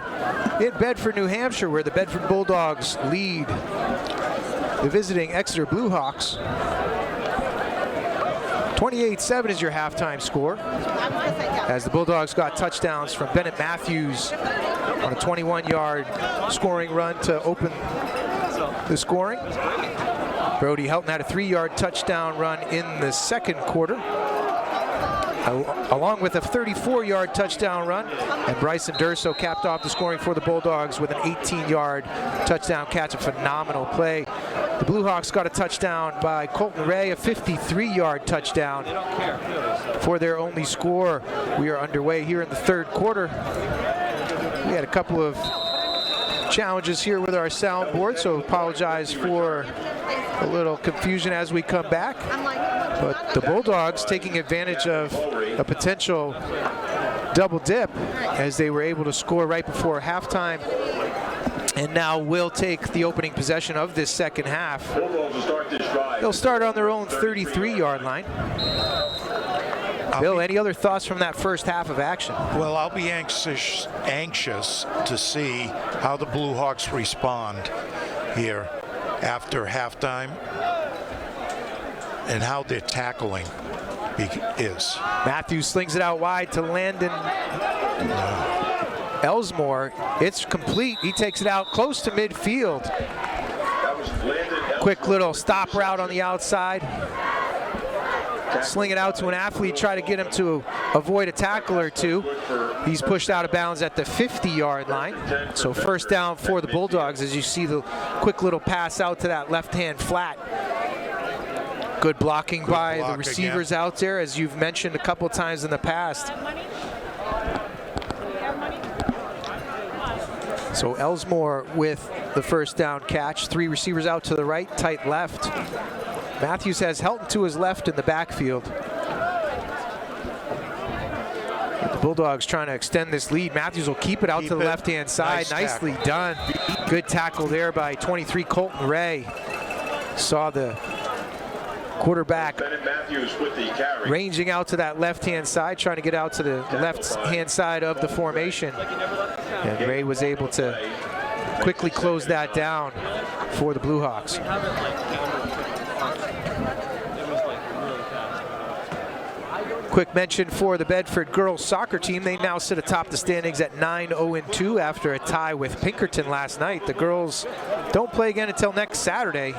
in Bedford, New Hampshire, where the Bedford Bulldogs lead the visiting Exeter Bluehawks. 28-7 is your halftime score, as the Bulldogs got touchdowns from Bennett Matthews on a 21-yard scoring run to open the scoring. Brody Helton had a 3-yard touchdown run in the second quarter, along with a 34-yard touchdown run, and Bryson Durso capped off the scoring for the Bulldogs with an 18-yard touchdown catch, a phenomenal play. The Bluehawks got a touchdown by Colton Ray, a 53-yard touchdown for their only score. We are underway here in the third quarter. We had a couple of challenges here with our soundboard, so apologize for a little confusion as we come back. But the Bulldogs taking advantage of a potential double dip, as they were able to score right before halftime, and now will take the opening possession of this second half. They'll start on their own 33-yard line. Bill, any other thoughts from that first half of action? Well, I'll be anxious to see how the Bluehawks respond here after halftime and how their tackling is. Matthews slings it out wide to Landon Elsmore. It's complete. He takes it out close to midfield. Quick little stop route on the outside. Sling it out to an athlete, try to get him to avoid a tackle or two. He's pushed out of bounds at the 50-yard line. So first down for the Bulldogs, as you see the quick little pass out to that left-hand flat. Good blocking by the receivers out there, as you've mentioned a couple times in the past. So Elsmore with the first down catch. 3 receivers out to the right, tight left. Matthews has Helton to his left in the backfield. The Bulldogs trying to extend this lead. Matthews will keep it out to the left-hand side. Nicely done. Good tackle there by 23 Colton Ray. Saw the quarterback ranging out to that left-hand side, trying to get out to the left-hand side of the formation. And Ray was able to quickly close that down for the Bluehawks. Quick mention for the Bedford girls soccer team. They now sit atop the standings at 9-0-2 after a tie with Pinkerton last night. The girls don't play again until next Saturday.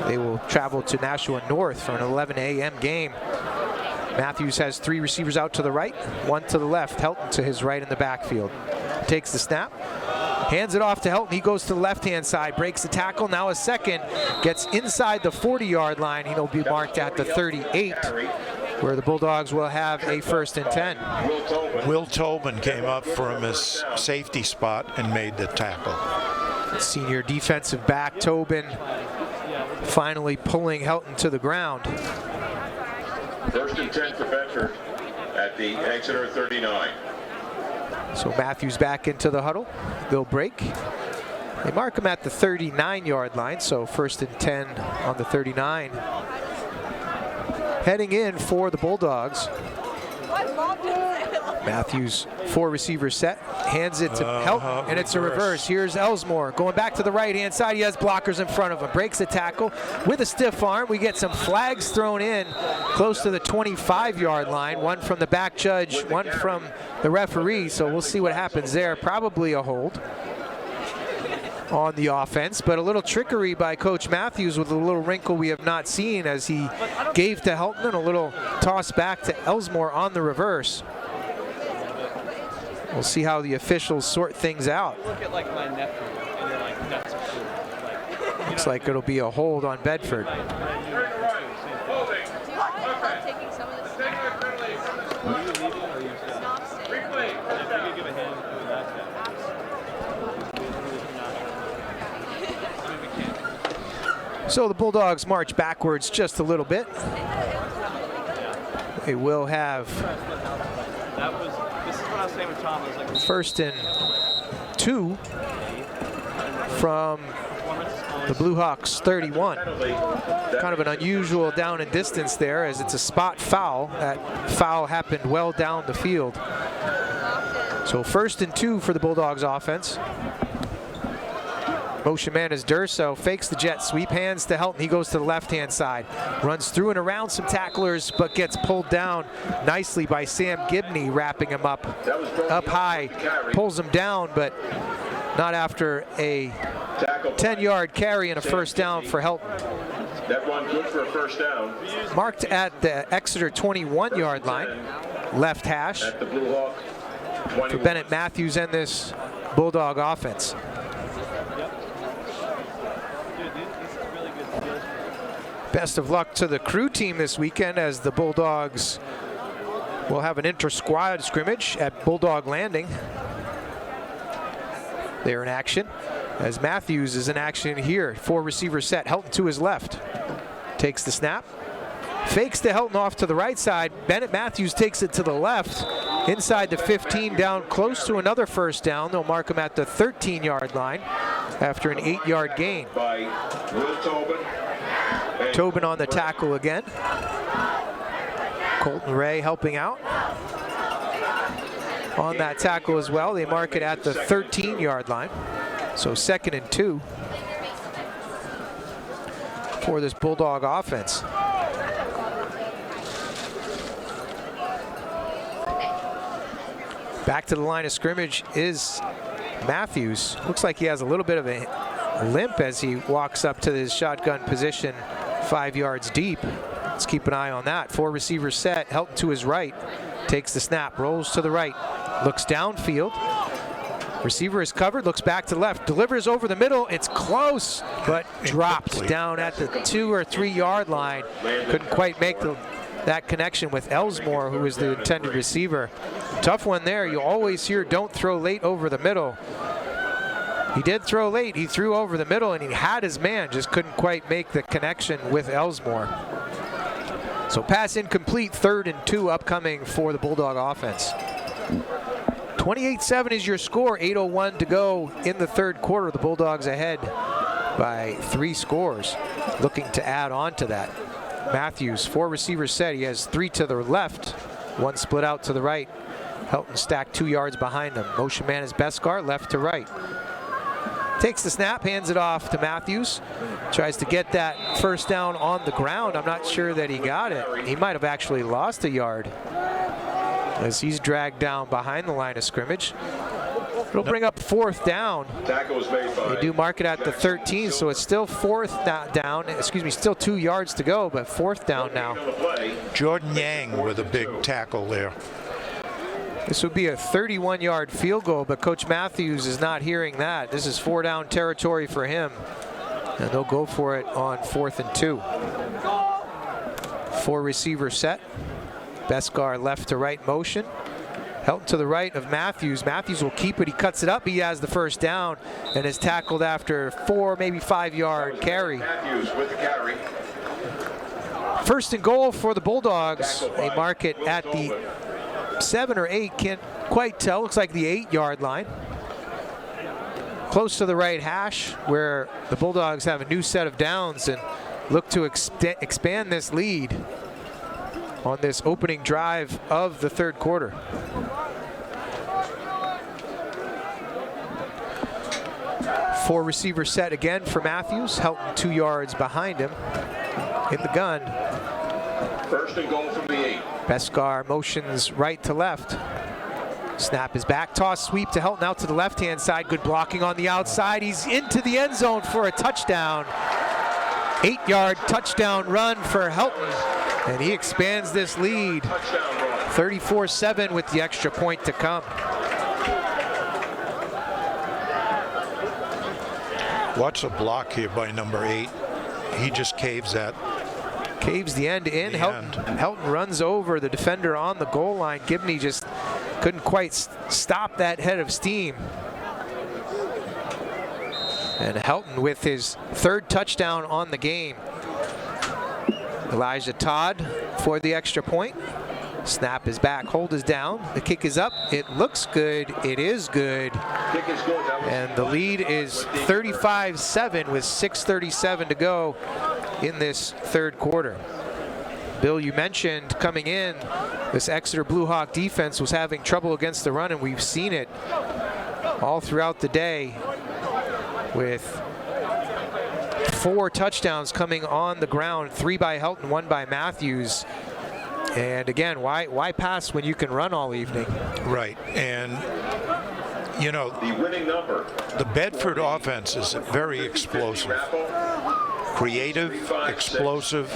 They will travel to Nashua North for an 11 a.m. game. Matthews has 3 receivers out to the right, 1 to the left. Helton to his right in the backfield. Takes the snap, hands it off to Helton. He goes to the left-hand side, breaks the tackle. Now a second, gets inside the 40-yard line. He'll be marked at the 38, where the Bulldogs will have a 1st and 10. Will Tobin came up from his safety spot and made the tackle. Senior defensive back Tobin finally pulling Helton to the ground. 1st and 10 for Bedford at the Exeter 39. So Matthews back into the huddle. They'll break. They mark him at the 39-yard line, so 1st and 10 on the 39. Heading in for the Bulldogs. Matthews, 4 receivers set, hands it to Helton, and it's a reverse. Here's Elsmore going back to the right-hand side. He has blockers in front of him. Breaks the tackle with a stiff arm. We get some flags thrown in close to the 25-yard line. One from the back judge, one from the referee. So we'll see what happens there. Probably a hold on the offense, but a little trickery by Coach Matthews with a little wrinkle we have not seen, as he gave to Helton and a little toss back to Elsmore on the reverse. We'll see how the officials sort things out. Looks like it'll be a hold on Bedford. So the Bulldogs march backwards just a little bit. They will have 1st and 2 from the Bluehawks 31. Kind of an unusual down and distance there, as it's a spot foul. That foul happened well down the field. So 1st and 2 for the Bulldogs offense. Motion man is Durso, fakes the jet sweep, hands to Helton. He goes to the left-hand side, runs through and around some tacklers, but gets pulled down nicely by Sam Gibney, wrapping him up high, pulls him down, but not after a 10-yard carry and a first down for Helton. That one good for a first down. Marked at the Exeter 21-yard line, left hash At the Blue Hawk, for Bennett Matthews and this Bulldog offense. Best of luck to the crew team this weekend as the Bulldogs will have an inter-squad scrimmage at Bulldog Landing. They're in action as Matthews is in action here. 4 receiver set. Helton to his left. Takes the snap. Fakes to Helton off to the right side. Bennett Matthews takes it to the left. Inside the 15, down close to another first down. They'll mark him at the 13-yard line after an 8-yard gain. by Will Tobin. Tobin on the tackle again. Colton Ray helping out on that tackle as well. They mark it at the 13-yard line. So 2nd and 2 for this Bulldog offense. Back to the line of scrimmage is Matthews. Looks like he has a little bit of a limp as he walks up to his shotgun position 5 yards deep. Let's keep an eye on that. 4 receivers set. Helton to his right. Takes the snap. Rolls to the right. Looks downfield. Receiver is covered. Looks back to the left. Delivers over the middle. It's close, but dropped down at the 2 or 3 yard line. Couldn't quite make that connection with Elsmore, who is the intended receiver. Tough one there. You always hear don't throw late over the middle. He did throw late. He threw over the middle and he had his man, just couldn't quite make the connection with Elsmore. So pass incomplete, 3rd and 2 upcoming for the Bulldog offense. 28-7 is your score, 8:01 to go in the 3rd quarter. The Bulldogs ahead by 3 scores, looking to add on to that. Matthews, 4 receivers set. He has 3 to the left, 1 split out to the right. Helton stacked 2 yards behind him. Motion man is Beskar, left to right. Takes the snap, hands it off to Matthews. Tries to get that first down on the ground. I'm not sure that he got it. He might have actually lost a yard as he's dragged down behind the line of scrimmage. It'll bring up 4th down. They do mark it at the 13, so it's still 4th down. Excuse me, still 2 yards to go, but 4th down now. Jordan Yang with a big tackle there. This would be a 31-yard field goal, but Coach Matthews is not hearing that. This is 4-down territory for him, and they'll go for it on 4th and 2. 4 receiver set. Beskar left to right motion. Helton to the right of Matthews. Matthews will keep it. He cuts it up. He has the first down and is tackled after 4, maybe 5-yard carry. Matthews with the carry. 1st and goal for the Bulldogs. They mark it at the 7 or 8, can't quite tell. Looks like the 8-yard line. Close to the right hash where the Bulldogs have a new set of downs and look to expand this lead on this opening drive of the 3rd quarter. Four receiver set again for Matthews. Helton 2 yards behind him in the gun. 1st and goal from the 8. Beskar motions right to left. Snap is back, toss sweep to Helton out to the left-hand side. Good blocking on the outside. He's into the end zone for a touchdown. 8-yard touchdown run for Helton. And he expands this lead. 34-7 with the extra point to come. Watch the block here by number 8. He just caves that. Caves the end in. Helton runs over the defender on the goal line. Gibney just couldn't quite stop that head of steam. And Helton with his 3rd touchdown on the game. Elijah Todd for the extra point. Snap is back, hold is down. The kick is up, it looks good, it is good. And the lead is 35-7 with 6:37 to go in this 3rd quarter. Bill, you mentioned coming in, this Exeter Blue Hawk defense was having trouble against the run, and we've seen it all throughout the day with 4 touchdowns coming on the ground, 3 by Helton, 1 by Matthews. And again, why pass when you can run all evening? Right, and you know, The winning number. the Bedford offense is very explosive, creative, explosive,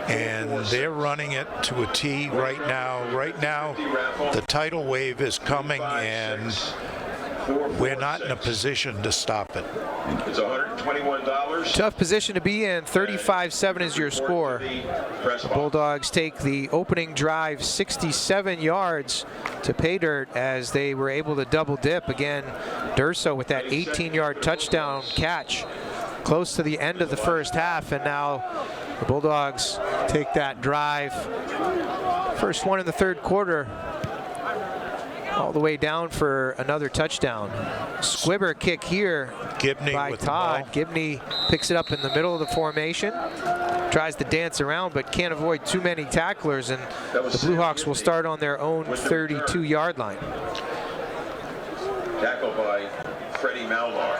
and they're running it to a T right now. Right now, the tidal wave is coming, and we're not in a position to stop it. It's $121. Tough position to be in. 35-7 is your score. The Bulldogs take the opening drive 67 yards to pay dirt as they were able to double dip. Again, Durso with that 18-yard touchdown catch close to the end of the first half, and now the Bulldogs take that drive. First one in the third quarter, all the way down for another touchdown. Squibber kick here Gibney by with the Todd. ball. Gibney picks it up in the middle of the formation, tries to dance around but can't avoid too many tacklers, and the Blue Hawks will start on their own 32-yard line. Tackled by Freddie Malmar.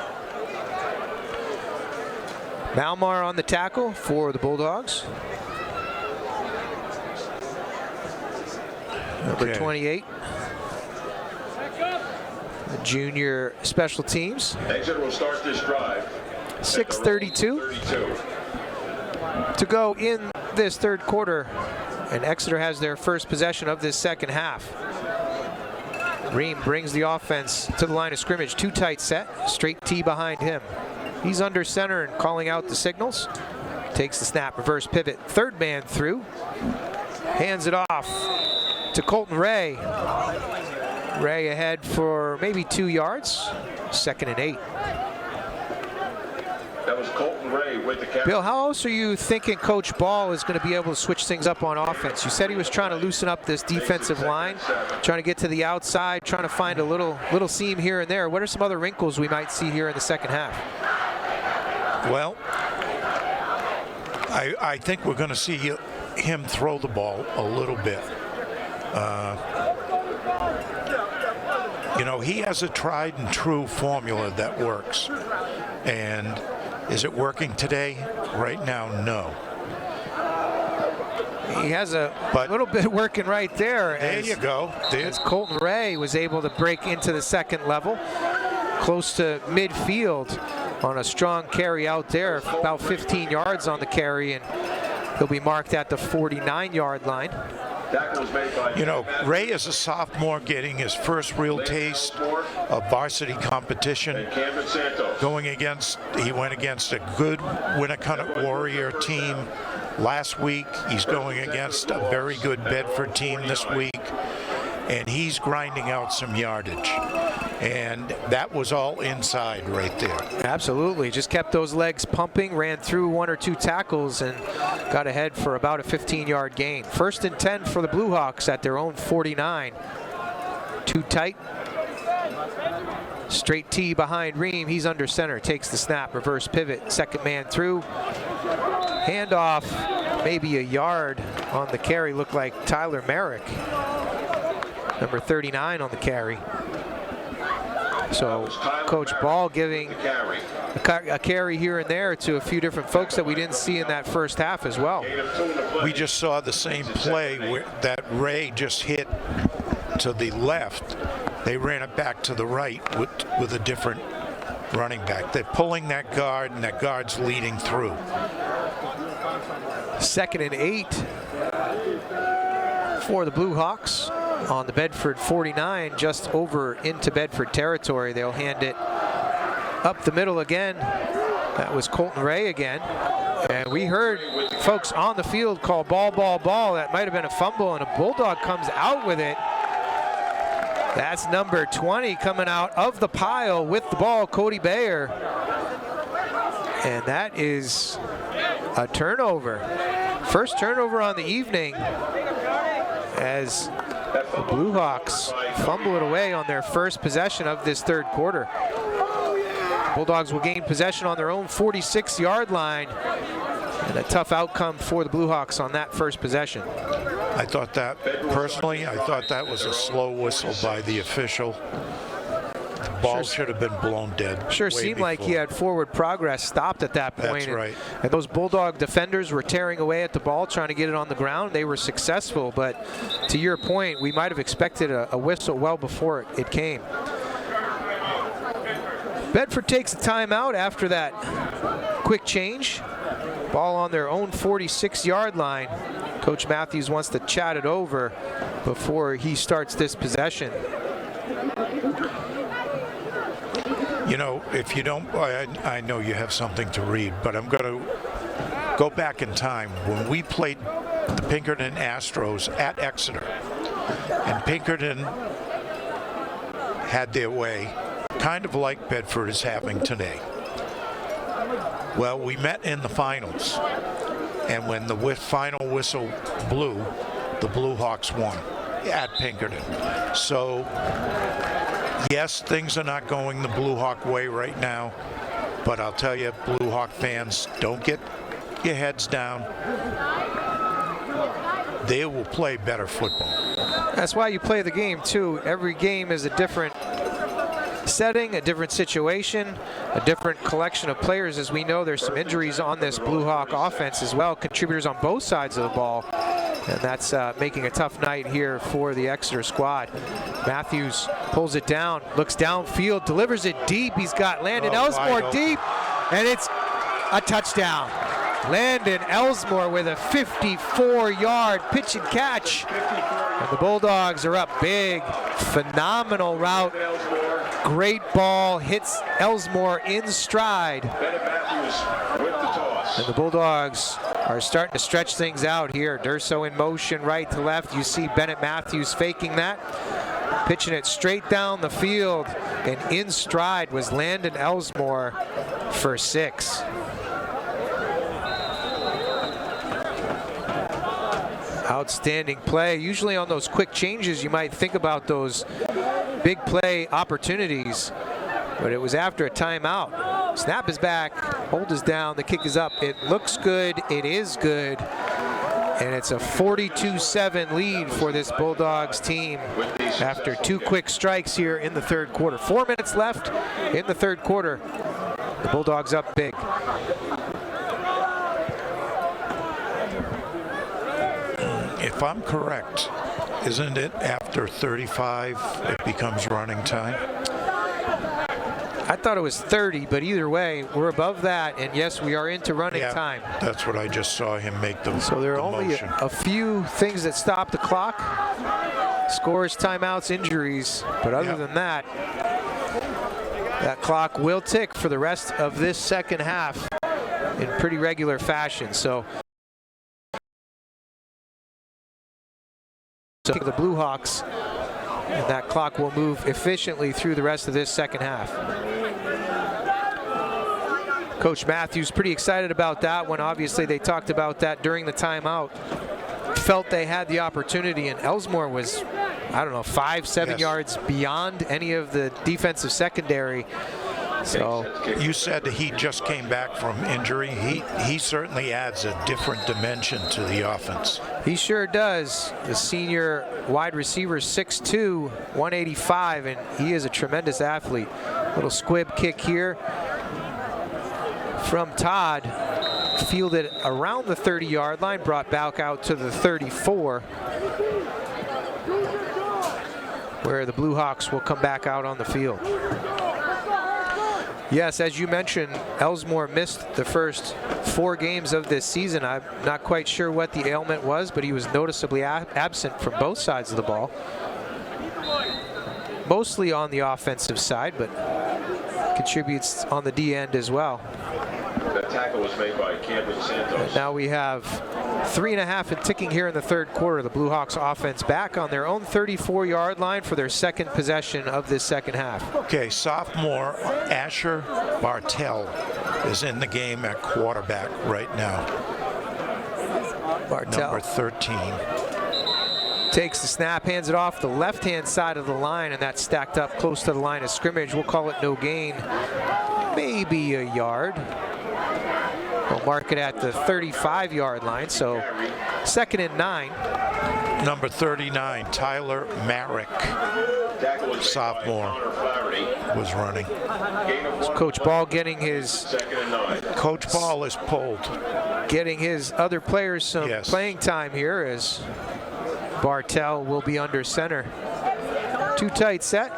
Malmar on the tackle for the Bulldogs. Number 28. The junior special teams. Exeter will start this drive. 6:32 to go in this third quarter, and Exeter has their first possession of this second half. Ream brings the offense to the line of scrimmage. 2 tight set, straight T behind him. He's under center and calling out the signals. Takes the snap, reverse pivot, third man through. Hands it off to Colton Ray. Ray ahead for maybe 2 yards. 2nd and 8. That was Colton Ray with the catch. Bill, how else are you thinking Coach Ball is going to be able to switch things up on offense? You said he was trying to loosen up this defensive line, trying to get to the outside, trying to find a little seam here and there. What are some other wrinkles we might see here in the second half? Well, I think we're going to see him throw the ball a little bit. You know, he has a tried and true formula that works. And is it working today? Right now, no. He has a little bit working right there. There you go. As Colton Ray was able to break into the second level, close to midfield on a strong carry out there, about 15 yards on the carry, and he'll be marked at the 49-yard line. You know, Ray is a sophomore getting his first real taste of varsity competition. He went against a good Winnicott Warrior team last week. He's going against a very good Bedford team this week, and he's grinding out some yardage. And that was all inside right there. Absolutely. Just kept those legs pumping, ran through 1 or 2 tackles, and got ahead for about a 15-yard gain. 1st and 10 for the Blue Hawks at their own 49. 2 tight. Straight T behind Ream. He's under center. Takes the snap. Reverse pivot. 2nd man through. Handoff. Maybe a yard on the carry. Looked like Tyler Merrick. Number 39 on the carry. So Coach Ball giving a carry here and there to a few different folks that we didn't see in that first half as well. We just saw the same play that Ray just hit to the left. They ran it back to the right with a different running back. They're pulling that guard, and that guard's leading through. 2nd and 8 for the Blue Hawks on the Bedford 49, just over into Bedford territory. They'll hand it up the middle again. That was Colton Ray again. And we heard folks on the field call ball, ball, ball. That might have been a fumble, and a Bulldog comes out with it. That's number 20 coming out of the pile with the ball, Cody Bayer. And that is a turnover. First turnover on the evening as the Blue Hawks fumble it away on their first possession of this third quarter. Bulldogs will gain possession on their own 46-yard line. And a tough outcome for the Blue Hawks on that first possession. I thought that, personally, I thought that was a slow whistle by the official. The ball should have been blown dead. Sure seemed like he had forward progress stopped at that point. That's right. And those Bulldog defenders were tearing away at the ball, trying to get it on the ground. They were successful, but to your point, we might have expected a whistle well before it came. Bedford takes a timeout after that quick change. Ball on their own 46-yard line. Coach Matthews wants to chat it over before he starts this possession. You know, if you don't, I know you have something to read, but I'm going to go back in time. When we played the Pinkerton Astros at Exeter, and Pinkerton had their way, kind of like Bedford is having today. Well, we met in the finals, and when the final whistle blew, the Blue Hawks won at Pinkerton. So, yes, things are not going the Blue Hawk way right now, but I'll tell you, Blue Hawk fans, don't get your heads down. They will play better football. That's why you play the game, too. Every game is a different setting, a different situation, a different collection of players. As we know, there's some injuries on this Blue Hawk offense as well, contributors on both sides of the ball, and that's making a tough night here for the Exeter squad. Matthews pulls it down, looks downfield, delivers it deep. He's got Landon Elsmore deep, and it's a touchdown. Landon Elsmore with a 54-yard pitch and catch. And the Bulldogs are up big. Phenomenal route. Great ball, hits Elsmore in stride. And the Bulldogs are starting to stretch things out here. Durso in motion right to left. You see Bennett Matthews faking that. Pitching it straight down the field. And in stride was Landon Elsmore for 6. Outstanding play. Usually on those quick changes, you might think about those big play opportunities, but it was after a timeout. Snap is back, hold is down, the kick is up. It looks good, it is good, and it's a 42-7 lead for this Bulldogs team after 2 quick strikes here in the third quarter. 4 minutes left in the third quarter. The Bulldogs up big. If I'm correct, isn't it after 35 it becomes running time? I thought it was 30, but either way, we're above that, and yes, we are into running time. That's what I just saw him make the So there are only a few things that stop the clock. Scores, timeouts, injuries, but other than that, that clock will tick for the rest of this second half in pretty regular fashion. So the Blue Hawks, and that clock will move efficiently through the rest of this second half. Coach Matthews pretty excited about that one. Obviously, they talked about that during the timeout. Felt they had the opportunity, and Elsmore was, I don't know, 5-7 yards beyond any of the defensive secondary. So you said he just came back from injury. He certainly adds a different dimension to the offense. He sure does. The senior wide receiver, 6'2", 185, and he is a tremendous athlete. Little squib kick here from Todd. Fielded around the 30-yard line, brought back out to the 34, where the Blue Hawks will come back out on the field. Yes, as you mentioned, Elsmore missed the first 4 games of this season. I'm not quite sure what the ailment was, but he was noticeably absent from both sides of the ball. Mostly on the offensive side, but contributes on the D end as well. That tackle was made by Cameron Santos. And now we have 3.5 and ticking here in the third quarter. The Blue Hawks offense back on their own 34-yard line for their second possession of this second half. Okay, sophomore Asher Bartell is in the game at quarterback right now. Bartell. Number 13. Takes the snap, hands it off the left-hand side of the line, and that's stacked up close to the line of scrimmage. We'll call it no gain. Maybe a yard. We'll mark it at the 35-yard line, so 2nd and 9. Number 39, Tyler Marek, sophomore, was running. So Coach Ball getting his... Coach Ball is pulled. Getting his other players some playing time here as Bartell will be under center. 2 tight set.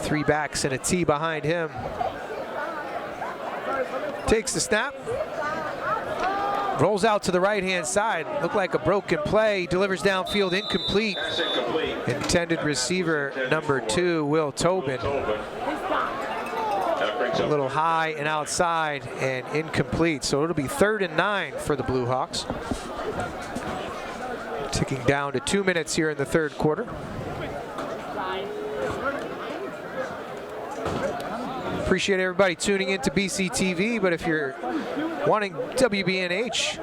3 backs and a T behind him. Takes the snap. Rolls out to the right-hand side. Looked like a broken play. Delivers downfield, incomplete. Intended receiver number 2, Will Tobin. A little high and outside and incomplete. So it'll be 3rd and 9 for the Blue Hawks. Ticking down to 2 minutes here in the 3rd quarter. Appreciate everybody tuning in to BCTV, but if you're wanting WBNH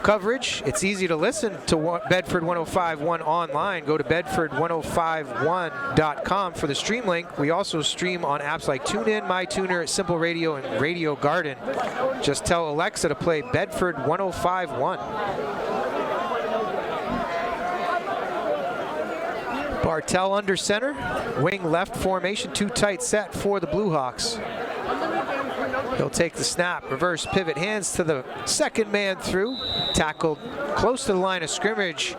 coverage, it's easy to listen to Bedford 105.1 online. Go to bedford1051.com for the stream link. We also stream on apps like TuneIn, MyTuner, Simple Radio, and Radio Garden. Just tell Alexa to play Bedford 105.1. Bartell under center, wing left formation, 2 tight set for the Blue Hawks. He'll take the snap, reverse pivot, hands to the 2nd man through, tackled close to the line of scrimmage.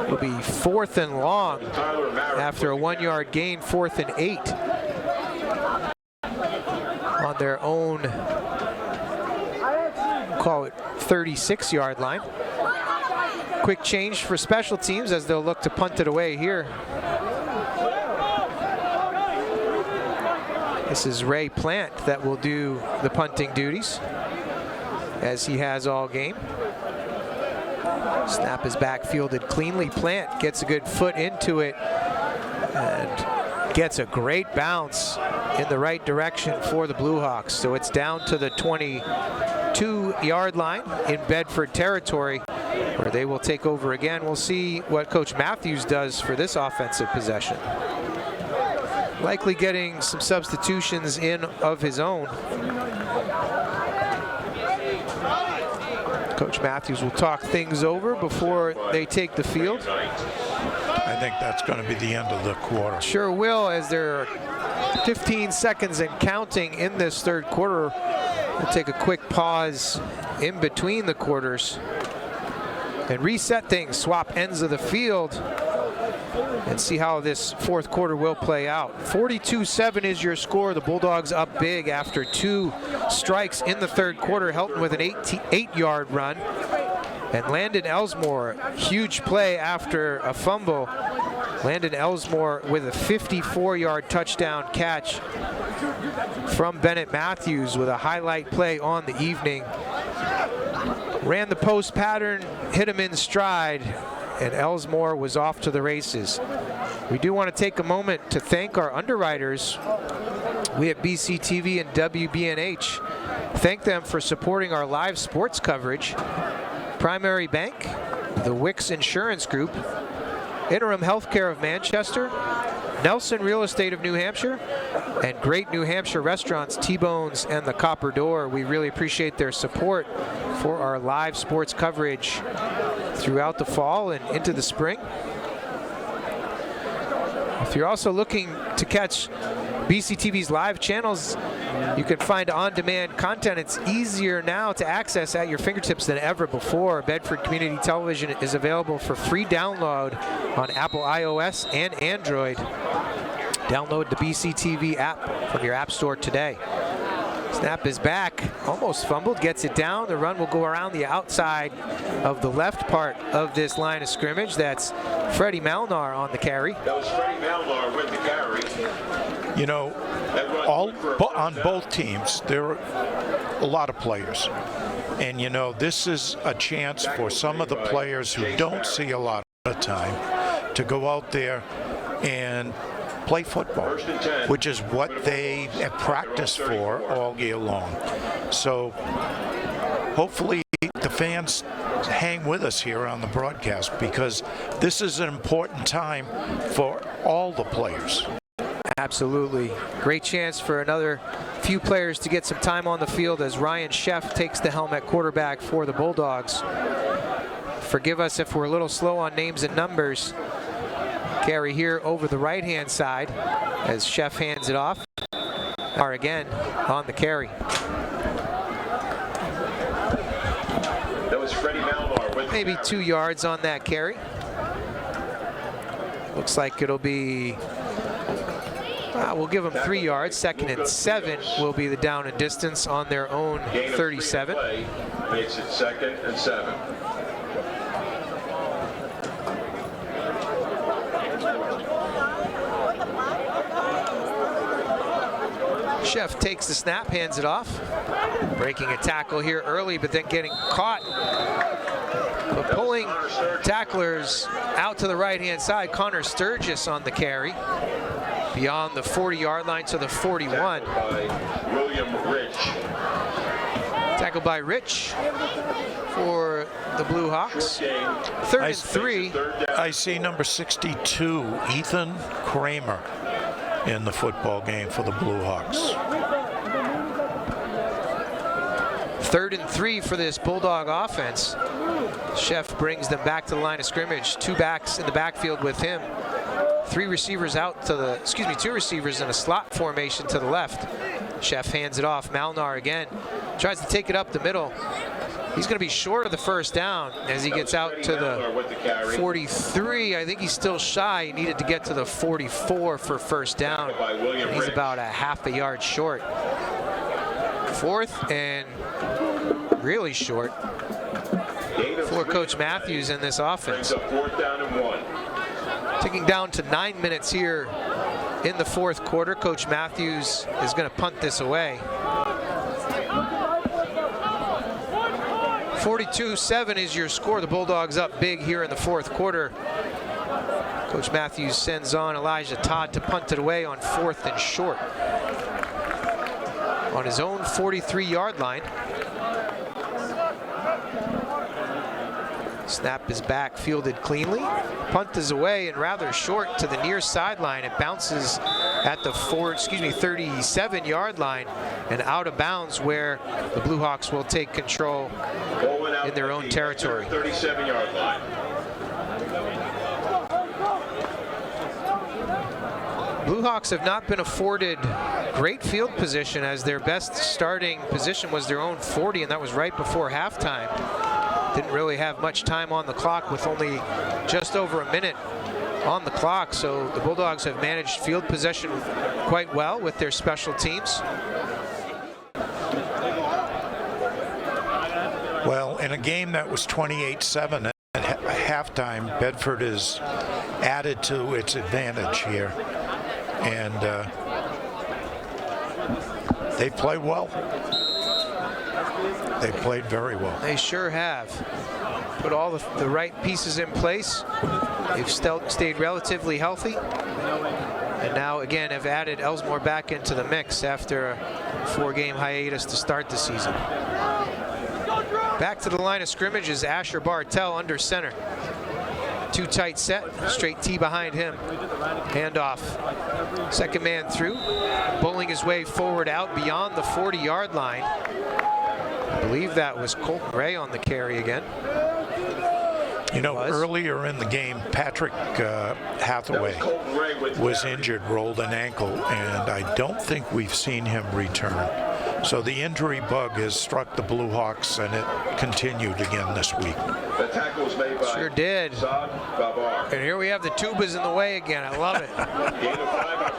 Will be 4th and long after a 1-yard gain, 4th and 8 on their own, call it 36-yard line. Quick change for special teams as they'll look to punt it away here. This is Ray Plant that will do the punting duties, as he has all game. Snap is backfielded cleanly. Plant gets a good foot into it and gets a great bounce in the right direction for the Blue Hawks. So it's down to the 22-yard line in Bedford territory, where they will take over again. We'll see what Coach Matthews does for this offensive possession. Likely getting some substitutions in of his own. Coach Matthews will talk things over before they take the field. I think that's going to be the end of the quarter. Sure will, as there are 15 seconds and counting in this 3rd quarter. We'll take a quick pause in between the quarters and reset things, swap ends of the field, and see how this 4th quarter will play out. 42-7 is your score. The Bulldogs up big after 2 strikes in the 3rd quarter. Helton with an 8-yard run. And Landon Elsmore, huge play after a fumble. Landon Elsmore with a 54-yard touchdown catch from Bennett Matthews with a highlight play on the evening. Ran the post pattern, hit him in stride, and Elsmore was off to the races. We do want to take a moment to thank our underwriters. We at BCTV and WBNH thank them for supporting our live sports coverage. Primary Bank, the Wicks Insurance Group, Interim Healthcare of Manchester, Nelson Real Estate of New Hampshire, and Great New Hampshire Restaurants, T-Bones, and the Copper Door. We really appreciate their support for our live sports coverage throughout the fall and into the spring. If you're also looking to catch BCTV's live channels, you can find on-demand content. It's easier now to access at your fingertips than ever before. Bedford Community Television is available for free download on Apple iOS and Android. Download the BCTV app from your app store today. Snap is back, almost fumbled, gets it down. The run will go around the outside of the left part of this line of scrimmage. That's Freddie Malnar on the carry. That was Freddie Malnar with the carry. You know, on both teams, there are a lot of players. And, you know, this is a chance for some of the players who don't see a lot of time to go out there and play football, which is what they have practiced for all year long. So hopefully the fans hang with us here on the broadcast, because this is an important time for all the players. Absolutely. Great chance for another few players to get some time on the field as Ryan Sheff takes the helm at quarterback for the Bulldogs. Forgive us if we're a little slow on names and numbers. Carry here over the right-hand side as Sheff hands it off. Are again on the carry. That was Freddie Malnar with Maybe 2 yards on that carry. Looks like it'll be, we'll give them 3 yards. 2nd and 7 will be the down and distance on their own 37. Makes it 2nd and 7. Sheff takes the snap, hands it off. Breaking a tackle here early, but then getting caught. But pulling tacklers out to the right-hand side. Connor Sturgis on the carry. Beyond the 40-yard line to the 41. William Rich. Tackled by Rich for the Blue Hawks. 3rd and 3. I see number 62, Ethan Kramer, in the football game for the Blue Hawks. 3rd and 3 for this Bulldog offense. Sheff brings them back to the line of scrimmage. 2 backs in the backfield with him. 2 receivers in a slot formation to the left. Sheff hands it off. Malnar again tries to take it up the middle. He's going to be short of the first down as he gets out to the 43. I think he's still shy. He needed to get to the 44 for first down. He's about a half a yard short. 4th and really short for Coach Matthews in this offense. 4th down and 1. Ticking down to 9 minutes here in the 4th quarter. Coach Matthews is going to punt this away. 42-7 is your score. The Bulldogs up big here in the 4th quarter. Coach Matthews sends on Elijah Todd to punt it away on 4th and short. On his own 43-yard line. Snap is back, fielded cleanly. Punt is away and rather short to the near sideline. It bounces at the 37-yard line and out of bounds where the Blue Hawks will take control in their own territory. 37-yard line. Blue Hawks have not been afforded great field position as their best starting position was their own 40, and that was right before halftime. Didn't really have much time on the clock with only just over a minute on the clock, so the Bulldogs have managed field possession quite well with their special teams. Well, in a game that was 28-7 at halftime, Bedford is added to its advantage here, and they played well. They played very well. They sure have. Put all the right pieces in place. They've stayed relatively healthy. And now, again, have added Elsmore back into the mix after a 4-game hiatus to start the season. Back to the line of scrimmage is Asher Bartell under center. 2 tight set, straight T behind him. Handoff. Second man through. Bowling his way forward out beyond the 40-yard line. I believe that was Colton Ray on the carry again. You know, earlier in the game, Patrick Hathaway was injured, rolled an ankle, and I don't think we've seen him return. So the injury bug has struck the Blue Hawks, and it continued again this week. The tackle was made by Sure did. And here we have the tubas in the way again. I love it.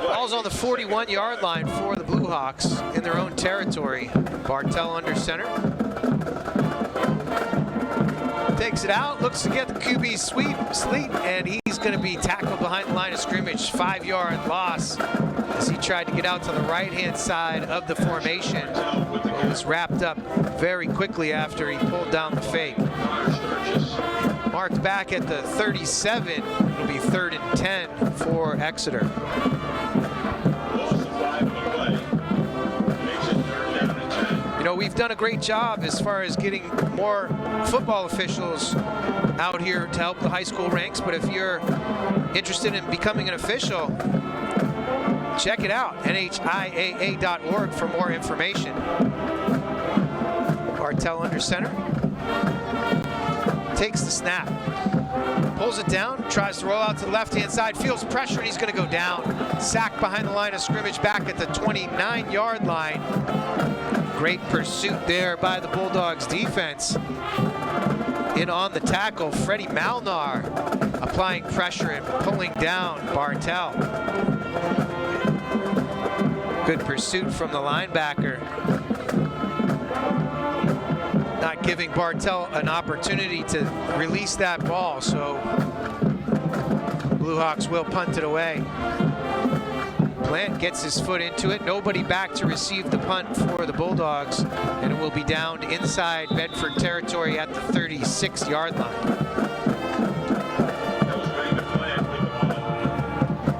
Ball's on the 41-yard line for the Blue Hawks in their own territory. Bartell under center. Takes it out, looks to get the QB sweep, and he's going to be tackled behind the line of scrimmage. 5-yard loss as he tried to get out to the right-hand side of the formation. It was wrapped up very quickly after he pulled down the fake. Marked back at the 37. It'll be 3rd and 10 for Exeter. You know, we've done a great job as far as getting more football officials out here to help the high school ranks, but if you're interested in becoming an official, check it out, NHIAA.org for more information. Bartell under center. Takes the snap. Pulls it down, tries to roll out to the left-hand side, feels pressure, and he's going to go down. Sacked behind the line of scrimmage back at the 29-yard line. Great pursuit there by the Bulldogs defense. In on the tackle, Freddie Malnar applying pressure and pulling down Bartell. Good pursuit from the linebacker. Not giving Bartell an opportunity to release that ball, so Blue Hawks will punt it away. Plant gets his foot into it. Nobody back to receive the punt for the Bulldogs, and it will be down inside Bedford territory at the 36-yard line.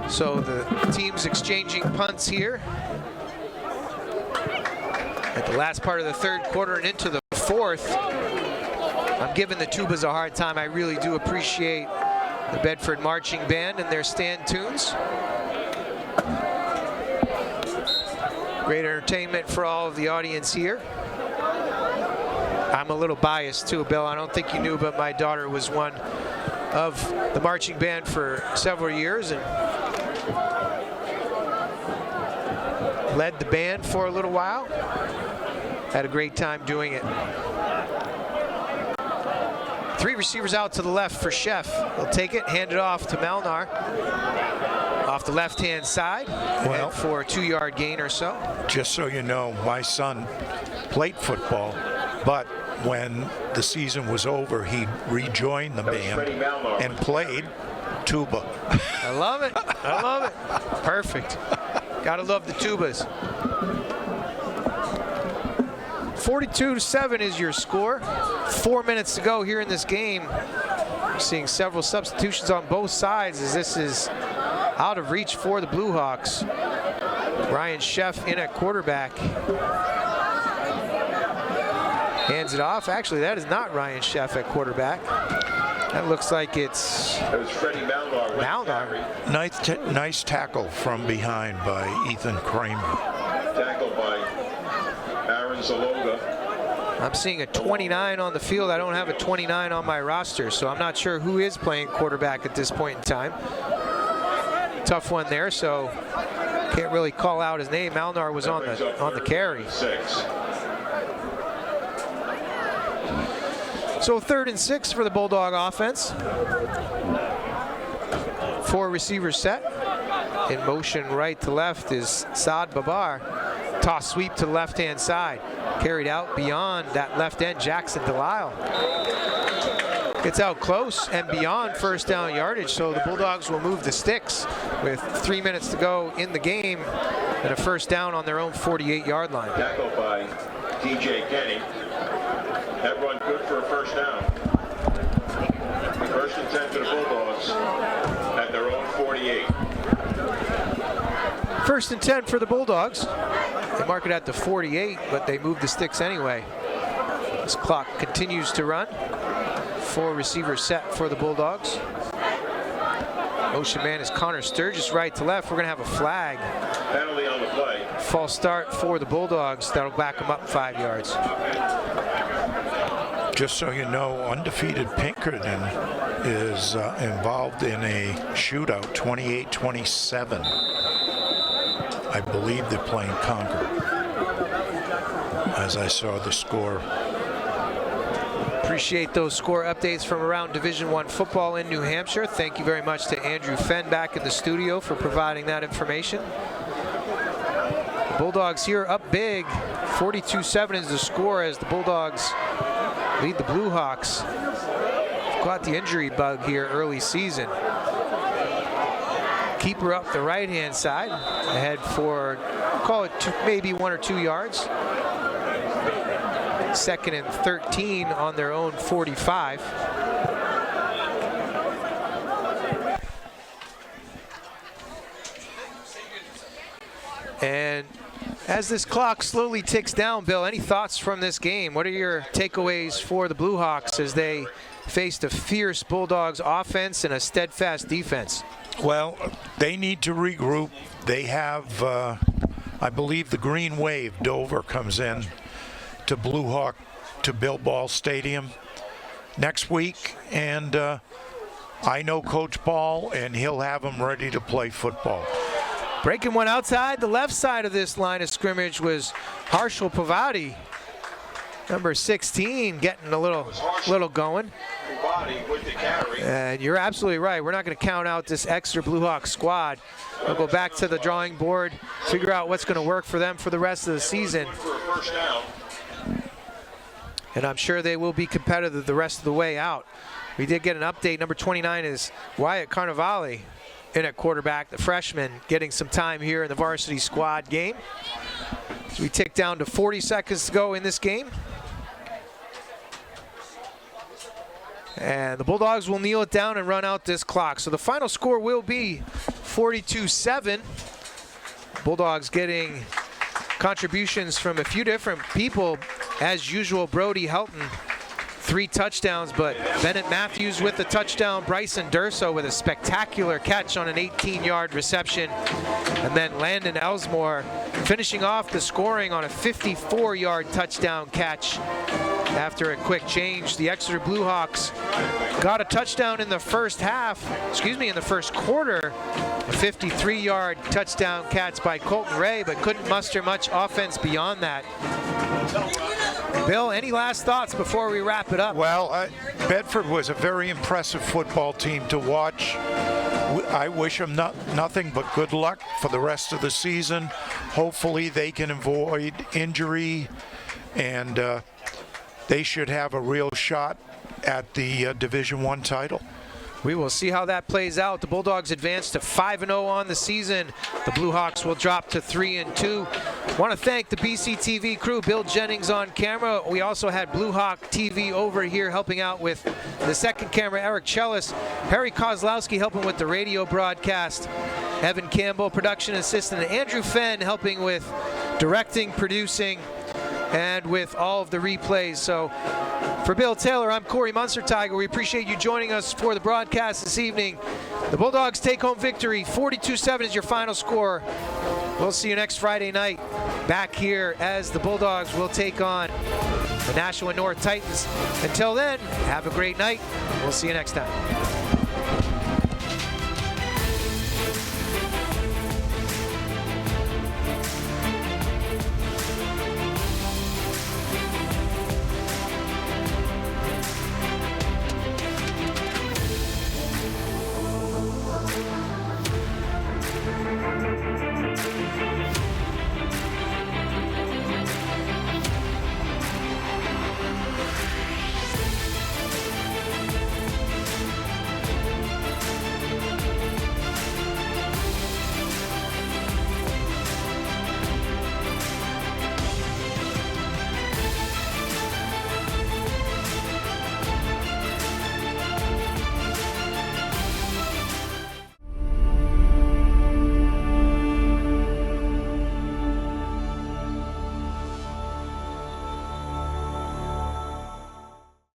So the teams exchanging punts here at the last part of the third quarter and into the fourth. I'm giving the Tubas a hard time. I really do appreciate the Bedford Marching Band and their stand tunes. Great entertainment for all of the audience here. I'm a little biased too, Bill. I don't think you knew, but my daughter was one of the marching band for several years and led the band for a little while. Had a great time doing it. Three receivers out to the left for Sheff. He'll take it, hand it off to Malnar. Off the left-hand side, well, for a 2-yard gain or so. Just so you know, my son played football, but when the season was over, he rejoined the band and played tuba. I love it. I love it. Perfect. Gotta love the tubas. 42-7 is your score. 4 minutes to go here in this game. We're seeing several substitutions on both sides as this is out of reach for the Blue Hawks. Ryan Sheff in at quarterback. Hands it off. Actually, that is not Ryan Sheff at quarterback. That looks like it's Malnar. Nice tackle from behind by Ethan Kramer. Tackle by Aaron Zaloga. I'm seeing a 29 on the field. I don't have a 29 on my roster, so I'm not sure who is playing quarterback at this point in time. Tough one there, so can't really call out his name. Malnar was on the carry. So 3rd and 6 for the Bulldog offense. 4 receivers set. In motion right to left is Saad Babar. Toss sweep to the left-hand side. Carried out beyond that left end, Jackson Delisle. Gets out close and beyond first down yardage, so the Bulldogs will move the sticks with 3 minutes to go in the game and a first down on their own 48-yard line. Tackle by DJ Kenny. That run good for a first down. 1st and 10 for the Bulldogs at their own 48. 1st and 10 for the Bulldogs. They mark it at the 48, but they move the sticks anyway. This clock continues to run. 4 receivers set for the Bulldogs. Motion man is Connor Sturgis, right to left. We're going to have a flag. Penalty on the play. False start for the Bulldogs. That'll back them up 5 yards. Just so you know, undefeated Pinkerton is involved in a shootout, 28-27. I believe they're playing Concord, as I saw the score. Appreciate those score updates from around Division I football in New Hampshire. Thank you very much to Andrew Fenn back in the studio for providing that information. The Bulldogs here up big. 42-7 is the score as the Bulldogs lead the Blue Hawks. Caught the injury bug here early season. Keeper up the right-hand side, ahead for, call it maybe 1 or 2 yards. 2nd and 13 on their own 45. And as this clock slowly ticks down, Bill, any thoughts from this game? What are your takeaways for the Blue Hawks as they faced a fierce Bulldogs offense and a steadfast defense. Well, they need to regroup. They have, I believe, the Green Wave, Dover, comes in to Blue Hawk, to Bill Ball Stadium next week. And I know Coach Ball, and he'll have them ready to play football. Breaking one outside the left side of this line of scrimmage was Harshal Pavati, number 16, getting a little going. And you're absolutely right. We're not going to count out this Exeter Blue Hawk squad. We'll go back to the drawing board, figure out what's going to work for them for the rest of the season. And I'm sure they will be competitive the rest of the way out. We did get an update. Number 29 is Wyatt Carnevale in at quarterback, the freshman, getting some time here in the varsity squad game. So we tick down to 40 seconds to go in this game. And the Bulldogs will kneel it down and run out this clock. So the final score will be 42-7. Bulldogs getting contributions from a few different people. As usual, Brody Helton, 3 touchdowns, but Bennett Matthews with the touchdown, Bryson Durso with a spectacular catch on an 18-yard reception, and then Landon Elsmore finishing off the scoring on a 54-yard touchdown catch. After a quick change, the Exeter Blue Hawks got a touchdown in the first quarter. A 53-yard touchdown catch by Colton Ray, but couldn't muster much offense beyond that. Bill, any last thoughts before we wrap it up? Well, Bedford was a very impressive football team to watch. I wish them nothing but good luck for the rest of the season. Hopefully they can avoid injury, and they should have a real shot at the Division I title. We will see how that plays out. The Bulldogs advance to 5-0 on the season. The Blue Hawks will drop to 3-2. Want to thank the BCTV crew, Bill Jennings on camera. We also had Blue Hawk TV over here helping out with the second camera, Eric Chellis. Harry Kozlowski helping with the radio broadcast. Evan Campbell, production assistant. Andrew Fenn helping with directing, producing, and with all of the replays. So for Bill Taylor, I'm Corey Munster-Tiger. We appreciate you joining us for the broadcast this evening. The Bulldogs take home victory. 42-7 is your final score. We'll see you next Friday night back here as the Bulldogs will take on the Nashua North Titans. Until then, have a great night. We'll see you next time.